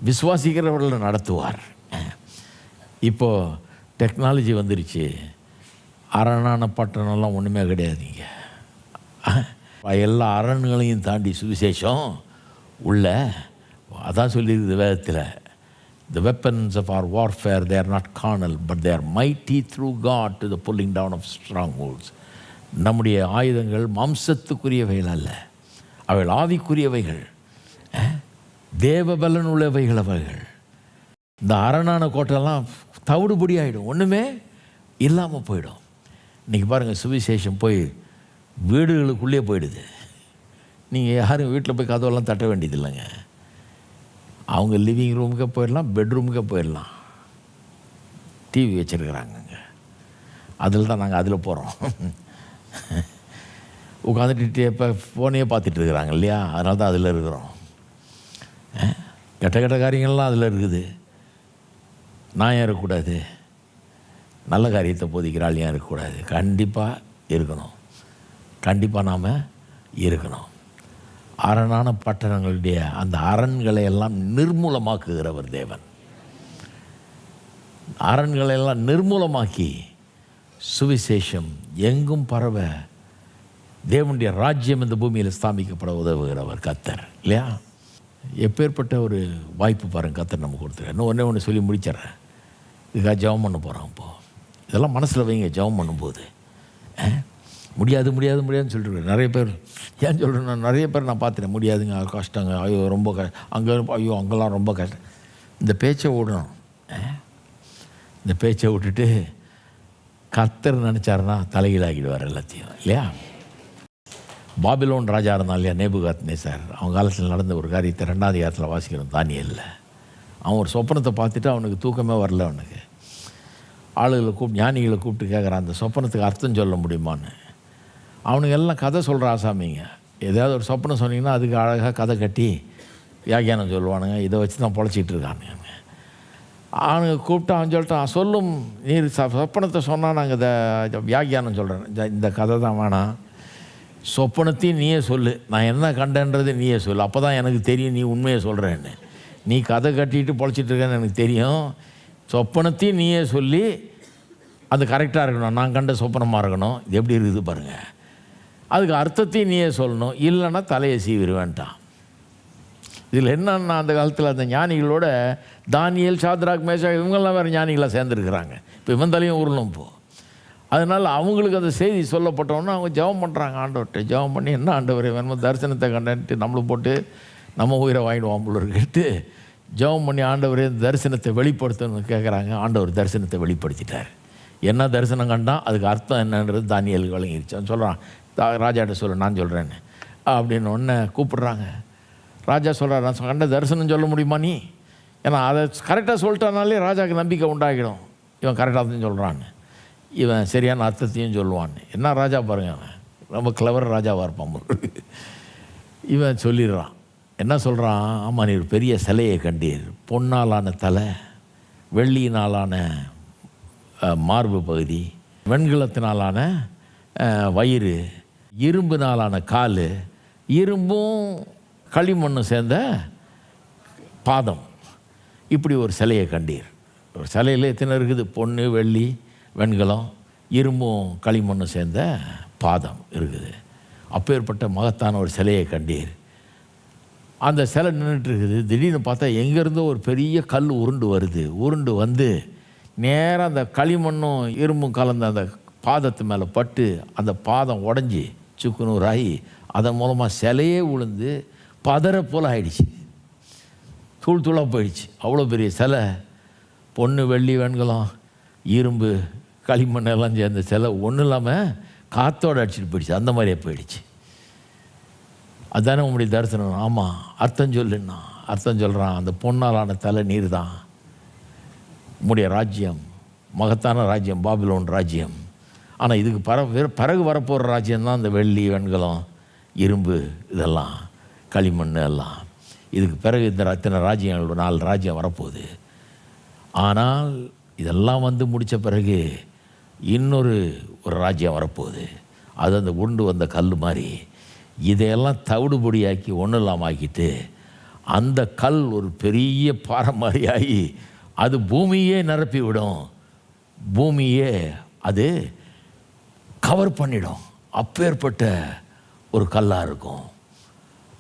விசுவாசிக்கிறவர்களை நடத்துவார். இப்போது டெக்னாலஜி வந்துருச்சு, அரணான பட்டணம்லாம் ஒன்றுமே கிடையாதுங்க. எல்லா அரண்களையும் தாண்டி சுவிசேஷம் உள்ள, அதான் சொல்லியிருக்குது வேதத்தில், the weapons of our warfare, they are not carnal but they are mighty through God to the pulling down of strongholds. நம்முடைய ஆயுதங்கள் மாம்சத்துக்குரியவைகள் அல்ல, அவைகள் ஆவிக்குரியவைகள், தேவபலன் உள்ளவைகள் அவைகள். இந்த அரணான கோட்டெல்லாம் தவிடுபடி ஆகிடும், ஒன்றுமே இல்லாமல் போயிடும். இன்றைக்கி பாருங்கள், சுவிசேஷம் போய் வீடுகளுக்குள்ளே போயிடுது. நீங்கள் யாரும் வீட்டில் போய் கதவெல்லாம் தட்ட வேண்டியது இல்லைங்க. அவங்க லிவிங் ரூமுக்கே போயிடலாம், பெட்ரூமுக்கே போயிடலாம். டிவி வச்சுருக்குறாங்கங்க, அதில் தான் நாங்கள் அதில் போகிறோம். உட்காந்துட்டு இப்போ ஃபோனையே பார்த்துட்டு இருக்கிறாங்க இல்லையா, அதனால தான் அதில் இருக்கிறோம். கெட்ட கெட்ட காரியங்கள்லாம் அதில் இருக்குது. நான் ஏன் இருக்கக்கூடாது? நல்ல காரியத்தை போதிக்கிறாள் ஏன் இருக்கக்கூடாது? கண்டிப்பாக இருக்கணும், கண்டிப்பாக நாம் இருக்கணும். அரணான பட்டணங்களுடைய அந்த அரண்களை எல்லாம் நிர்மூலமாக்குகிறவர் தேவன். அரண்களை எல்லாம் நிர்மூலமாக்கி சுவிசேஷம் எங்கும் பரவ தேவனுடைய ராஜ்யம் இந்த பூமியில் ஸ்தாபிக்கப்பட உதவுகிறவர் கர்த்தர் இல்லையா? எப்பேற்பட்ட ஒரு வாய்ப்பு பாருங்கள் கர்த்தர் நமக்கு கொடுத்துருக்கார். இன்னும் ஒன்று சொல்லி முடிச்சிட்றேன். இதுக்காக ஜெபம் பண்ண போகிறோம். இப்போது இதெல்லாம் மனசில் வைங்க. ஜெபம் பண்ணும்போது முடியாது முடியாது முடியாதுன்னு சொல்லிட்டு நிறைய பேர், ஏன் சொல்கிறேன்னா, நிறைய பேர் நான் பார்த்துட்டேன், முடியாதுங்க, கஷ்டங்க, ஐயோ ரொம்ப அங்கே, ஐயோ அங்கெல்லாம் ரொம்ப கஷ்டம். இந்த பேச்சை விடணும். இந்த பேச்சை விட்டுட்டு கர்த்தர் நினச்சாருன்னா தலைகீழாகிடுவார் எல்லாத்தையும் இல்லையா? பாபிலோன் ராஜா இருந்தான் இல்லையா, நேபுகாத்நேசர். அவங்க காலத்தில் நடந்த ஒரு காரியத்தை 2ஆம் அதிகாரத்தில் வாசிக்கிறோம் தானியேலில். அவன் ஒரு சொப்பனத்தை பார்த்துட்டு அவனுக்கு தூக்கமே வரல. அவனுக்கு ஆளுகளை ஞானிகளை கூப்பிட்டு கேட்குறான், அந்த சொப்பனத்துக்கு அர்த்தம் சொல்ல முடியுமான்னு. அவனுக்கு எல்லாம் கதை சொல்கிற ஆசாமிங்க. ஏதாவது ஒரு சொப்பனம் சொன்னீங்கன்னா அதுக்கு அழகாக கதை கட்டி வியாக்கியானம் சொல்லுவானுங்க. இதை வச்சு தான் பொழைச்சிக்கிட்டு இருக்கானுங்க. அவனுக்கு கூப்பிட்டு அவன் சொல்லிட்டான், சொல்லும் நீர் சொப்பனத்தை சொன்னால் நாங்கள் இதை வியாக்கியானம் சொல்கிறேன், இந்த கதை தான் வேணாம், சொப்பனத்தையும் நீயே சொல்லு, நான் என்ன கண்டேன்றது நீயே சொல்லு, அப்போ தான் எனக்கு தெரியும் நீ உண்மையை சொல்கிறேன்னு. நீ கதை கட்டிட்டு பொழைச்சிட்டு இருக்கேன்னு எனக்கு தெரியும். சொப்பனத்தையும் நீயே சொல்லி அது கரெக்டாக இருக்கணும், நான் கண்ட சொப்பனமாக இருக்கணும். இது எப்படி இருக்குது பாருங்கள். அதுக்கு அர்த்தத்தையும் நீயே சொல்லணும், இல்லைன்னா தலையை சீவிடுவேன்ட்டான். இதில் என்னன்னா, அந்த காலத்தில் அந்த ஞானிகளோட தானியேல், சாத்ராக், மேஷாக் இவங்கெல்லாம் வேறு ஞானிகளாக சேர்ந்துருக்குறாங்க. இப்போ இவன் தலையும் உருளும் இப்போது. அதனால் அவங்களுக்கு அந்த செய்தி சொல்லப்பட்டோன்னா அவங்க ஜெபம் பண்ணுறாங்க ஆண்டவர்கிட்ட. ஜெபம் பண்ணி, என்ன ஆண்டவர் வேணுமோ தரிசனத்தை கண்டன்ட்டு நம்மளும் போட்டு நம்ம உயிரை வாங்கிடுவோம் போல கேட்டு ஜெபம் பண்ணி, ஆண்டவர் தரிசனத்தை வெளிப்படுத்தணும்னு கேட்குறாங்க. ஆண்டவர் தரிசனத்தை வெளிப்படுத்திட்டார். என்ன தரிசனம் கண்டான், அதுக்கு அர்த்தம் என்னன்றது தானியேலுக்கு வழங்கிடுச்சு. அவன் சொல்கிறான், ராஜாட்ட சொல்ல, நான் சொல்கிறேன்னு அப்படின்னு ஒன்று கூப்பிடுறாங்க. ராஜா சொல்கிறார், நான் கண்ட தரிசனம் சொல்ல முடியுமா நீ? ஏன்னா அதை கரெக்டாக சொல்லிட்டானாலே ராஜாவுக்கு நம்பிக்கை உண்டாகிடும். இவன் கரெக்டாக தான் சொல்கிறான்னு, இவன் சரியான அர்த்தத்தையும் சொல்லுவான்னு. என்ன ராஜா பாருங்க, அவன் ரொம்ப கிளவர் ராஜாவாக இருப்பான். இவன் சொல்லிடுறான், என்ன சொல்கிறான், ஆமாம் நீ ஒரு பெரிய சிலையை கண்டீர், பொன்னாலான தலை, வெள்ளியினாலான மார்பு பகுதி, வெண்கலத்தினாலான வயிறு, இரும்புனாலான கால், இரும்பும் களிமண்ணும் சேர்ந்த பாதம், இப்படி ஒரு சிலையை கண்டீர். ஒரு சிலையில் எத்தனை இருக்குது, பொண்ணு, வெள்ளி, வெண்கலம், இரும்பும் களிமண்ணும் சேர்ந்த பாதம் இருக்குது. அப்பேற்பட்ட மகத்தான ஒரு சிலையை கண்டீர். அந்த சிலை நின்றுட்டு இருக்குது. திடீர்னு பார்த்தா எங்கேருந்தோ ஒரு பெரிய கல் உருண்டு வருது. உருண்டு வந்து நேராக அந்த களிமண்ணும் இரும்பும் கலந்த அந்த பாதத்து மேலே பட்டு அந்த பாதம் உடஞ்சி சுக்குநூறாகி அதன் மூலமாக சிலையே உளுந்து பதற போல் ஆயிடுச்சு, தூள் தூளாக போயிடுச்சு. அவ்வளோ பெரிய சிலை, பொண்ணு, வெள்ளி, வெண்கலம், இரும்பு, களிமண் எல்லாம் சேர்ந்த சிலை ஒன்றும் இல்லாமல் காற்றோடு அடிச்சுட்டு போயிடுச்சு. அந்த மாதிரியே போயிடுச்சு. அதுதானே உங்களுடைய தரிசனம்? ஆமாம், அர்த்தம் சொல்லுன்னா. அர்த்தம் சொல்கிறான், அந்த பொன்னாலான தலை நீர் தான். உம்முடைய ராஜ்யம் மகத்தான ராஜ்யம், பாபிலோன் ராஜ்யம். ஆனால் இதுக்கு பிறகு வரப்போகிற ராஜ்யம்தான் இந்த வெள்ளி, வெண்கலம், இரும்பு, இதெல்லாம் களிமண் எல்லாம். இதுக்கு பிறகு இந்த இத்தனை ராஜ்யங்களோட 4 ராஜ்யம் வரப்போகுது. ஆனால் இதெல்லாம் வந்து முடித்த பிறகு இன்னொரு ராஜ்யம் வரப்போகுது. அது அந்த உண்டு வந்த கல் மாதிரி. இதையெல்லாம் தவிடுபொடியாக்கி ஒன்றும் இல்லாமல் ஆக்கிட்டு அந்த கல் ஒரு பெரிய பாறை மாதிரி ஆகி அது பூமியே நிரப்பி விடும், பூமியே அது கவர் பண்ணிடும். அப்பேற்பட்ட ஒரு கல்லாக இருக்கும்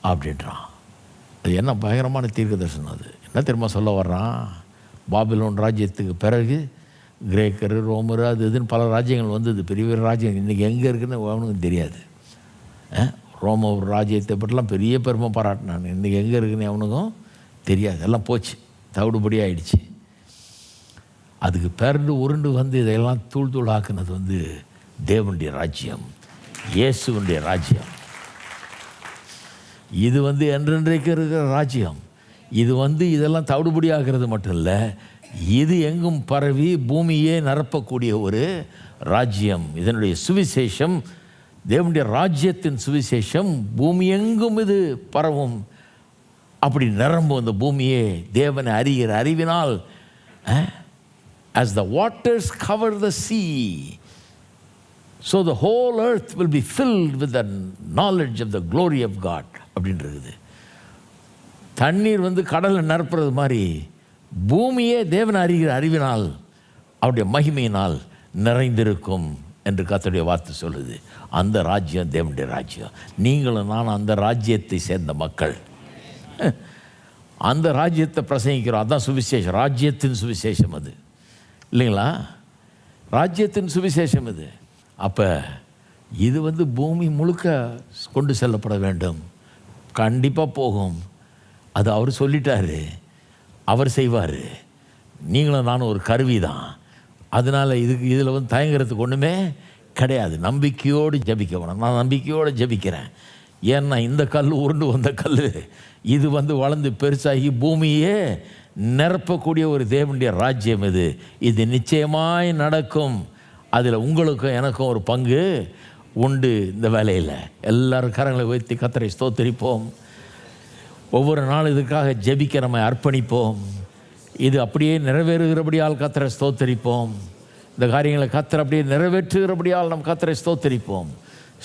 அப்படின்றான். அது என்ன பயங்கரமான தீர்க்க தரிசனம். அது என்ன தெரியுமா சொல்ல வர்றான், பாபிலோன் ராஜ்யத்துக்கு பிறகு கிரேக்கர், ரோமர், அது இதுன்னு பல ராஜ்யங்கள் வந்தது, பெரிய பெரிய ராஜ்யம். இன்றைக்கி எங்கே இருக்குன்னு அவனுக்கு தெரியாது. ரோம ராஜ்யத்தை பற்றிலாம் பெரிய பெருமை பாராட்டினான். இன்றைக்கி எங்கே இருக்குன்னு அவனுக்கும் தெரியாது. எல்லாம் போச்சு, தவிடுபடி ஆயிடுச்சு. அதுக்கு பிறண்டு உருண்டு வந்து இதையெல்லாம் தூள் தூள் ஆக்குனது வந்து தேவனுடைய ராஜ்யம், இயேசுவனுடைய ராஜ்யம். இது வந்து என்றென்றைக்கு இருக்கிற ராஜ்யம். இது வந்து இதெல்லாம் தவிடுபடி ஆகிறது மட்டும் இல்லை, இது எங்கும் பரவி பூமியே நிரப்பக்கூடிய ஒரு ராஜ்யம். இதனுடைய சுவிசேஷம், தேவனுடைய ராஜ்யத்தின் சுவிசேஷம் பூமி எங்கும் இது பரவும். அப்படி நிரம்பும் இந்த பூமியே தேவனை அறிகிற அறிவினால். As the waters cover the sea, so the whole earth will be filled with the knowledge of the glory of God அப்படின்றது. தண்ணீர் வந்து கடலை நிரப்புறது மாதிரி பூமியே தேவனை அறிகிற அறிவினால், அவருடைய மகிமையினால் நிறைந்திருக்கும் என்று கர்த்தருடைய வார்த்தை சொல்லுது. அந்த ராஜ்யம் தேவனுடைய ராஜ்யம். நீங்களும் நானும் அந்த ராஜ்யத்தை சேர்ந்த மக்கள். அந்த ராஜ்யத்தை பிரசங்கிக்கிறோம். அதுதான் சுவிசேஷம், ராஜ்யத்தின் சுவிசேஷம் அது, இல்லைங்களா? ராஜ்யத்தின் சுவிசேஷம் இது. அப்போ இது வந்து பூமி முழுக்க கொண்டு செல்லப்பட வேண்டும். கண்டிப்பாக போகும். அது அவர் சொல்லிட்டாரு, அவர் செய்வார். நீங்களும் நானும் ஒரு கருவி தான். அதனால் இதில் வந்து தயங்குறதுக்கு ஒன்றுமே கிடையாது. நம்பிக்கையோடு ஜபிக்க வேணும். நான் நம்பிக்கையோடு ஜபிக்கிறேன். ஏன்னா இந்த கல் உருண்டு வந்த கல் இது வந்து வளர்ந்து பெருசாகி பூமியே நிரப்பக்கூடிய ஒரு தேவனுடைய ராஜ்யம் இது. இது நிச்சயமாய் நடக்கும். அதில் உங்களுக்கும் எனக்கும் ஒரு பங்கு உண்டு. இந்த வேலையில் எல்லாரும் கரங்களை உயர்த்தி கர்த்தரை ஸ்தோத்திரிப்போம். ஒவ்வொரு நாள் இதுக்காக ஜெபிக்க நம்ம அர்ப்பணிப்போம். இது அப்படியே நிறைவேறுகிறபடியால் கர்த்தரை ஸ்தோத்திரிப்போம். இந்த காரியங்களை கர்த்தர் அப்படியே நிறைவேற்றுகிறபடியால் நம் கர்த்தரை ஸ்தோத்திரிப்போம்.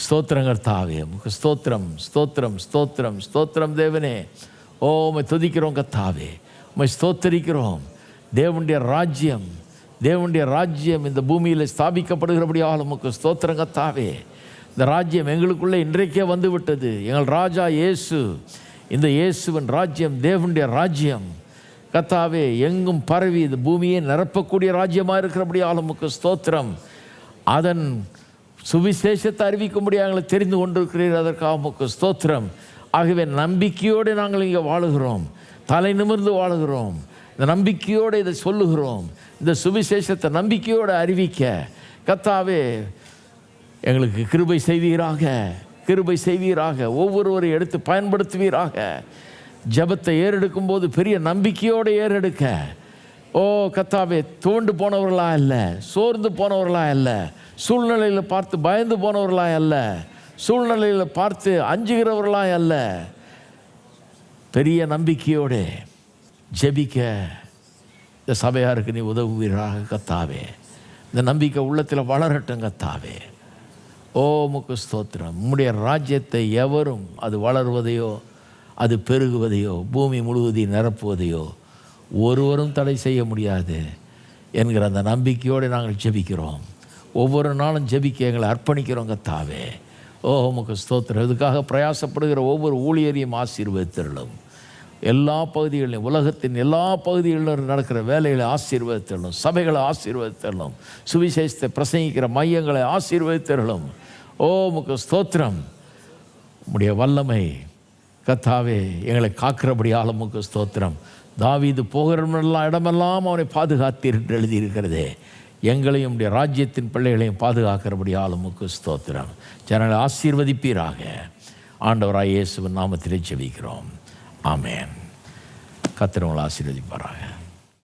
ஸ்தோத்திரம் கர்த்தாவே, ஸ்தோத்திரம் ஸ்தோத்திரம் ஸ்தோத்திரம் ஸ்தோத்திரம் தேவனே. ஓ உம்மை துதிக்கிறோம் கர்த்தாவே. உம்மை ஸ்தோத்தரிக்கிறோம். தேவனுடைய ராஜ்யம் இந்த பூமியில் ஸ்தாபிக்கப்படுகிறபடியால் உமக்கு ஸ்தோத்திரம் கர்த்தாவே. இந்த ராஜ்யம் எங்களுக்குள்ளே இன்றைக்கே வந்து விட்டது. எங்கள் ராஜா இயேசு, இந்த இயேசுவின் ராஜ்யம் தேவனுடைய ராஜ்யம் கர்த்தாவே எங்கும் பரவி இந்த பூமியை நிரப்பக்கூடிய ராஜ்யமாக இருக்கிறபடியால் உமக்கு ஸ்தோத்திரம். அதன் சுவிசேஷத்தை அறிவிக்கும்படியாக எங்களை தெரிந்து கொண்டிருக்கிறீர், அதற்காக உமக்கு ஸ்தோத்திரம். ஆகவே நம்பிக்கையோடு நாங்கள் இங்கே வாழுகிறோம், தலை நிமிர்ந்து வாழுகிறோம். இந்த நம்பிக்கையோடு இதை சொல்லுகிறோம். இந்த சுவிசேஷத்தை நம்பிக்கையோடு அறிவிக்க கர்த்தாவே எங்களுக்கு கிருபை செய்வீராக. ஒவ்வொருவரையும் எடுத்து பயன்படுத்துவீராக. ஜெபத்தை ஏறெடுக்கும் போது பெரிய நம்பிக்கையோடு ஏறெடுக்க, கர்த்தாவே துவண்டு போனவர்களா அல்ல, சோர்ந்து போனவர்களா அல்ல, சூழ்நிலையில் பார்த்து பயந்து போனவர்களா அல்ல, சூழ்நிலையில் பார்த்து அஞ்சுகிறவர்களா அல்ல, பெரிய நம்பிக்கையோடு ஜெபிக்க இந்த சபையாருக்கு நீ உதவுவீராக கர்த்தாவே. இந்த நம்பிக்கை உள்ளத்தில் வளரட்டும் கர்த்தாவே. உமக்கு ஸ்தோத்திரம். உம்முடைய ராஜ்யத்தை எவரும் அது வளருவதையோ அது பெருகுவதையோ பூமி முழுவதையும் நிரப்புவதையோ ஒருவரும் தடை செய்ய முடியாது என்கிற அந்த நம்பிக்கையோடு நாங்கள் ஜெபிக்கிறோம். ஒவ்வொரு நாளும் ஜெபிக்க எங்களை அர்ப்பணிக்கிறோம் கர்த்தாவே. உமக்கு ஸ்தோத்திரம். இதுக்காக பிரயாசப்படுகிற ஒவ்வொரு ஊழியரையும் ஆசீர்வதித்தருளும். எல்லா பகுதிகளிலும், உலகத்தின் எல்லா பகுதிகளிலும் நடக்கிற வேலைகளை ஆசீர்வதித்தருளும். சபைகளை ஆசீர்வதித்தருளும். சுவிசேஷத்தை பிரசங்கிக்கிற மையங்களை ஆசீர்வதித்தருளும். உமக்கு ஸ்தோத்திரம். உம்முடைய வல்லமை கர்த்தாவே எங்களை காக்கிறபடியால் உமக்கு ஸ்தோத்திரம். தாவீது போகிற இடமெல்லாம் அவனை பாதுகாத்தீர் என்று எழுதியிருக்கிறதே, எங்களையும் உம்முடைய ராஜ்யத்தின் பிள்ளைகளையும் பாதுகாக்கிறபடியால் உமக்கு ஸ்தோத்திரம். ஜனங்களை ஆசீர்வதிப்பீராக. ஆண்டவராய் இயேசுவின் நாமத்திலே ஜெபிக்கிறோம். ஆமென். கர்த்தர் உங்களை ஆசீர்வதிப்பாராக.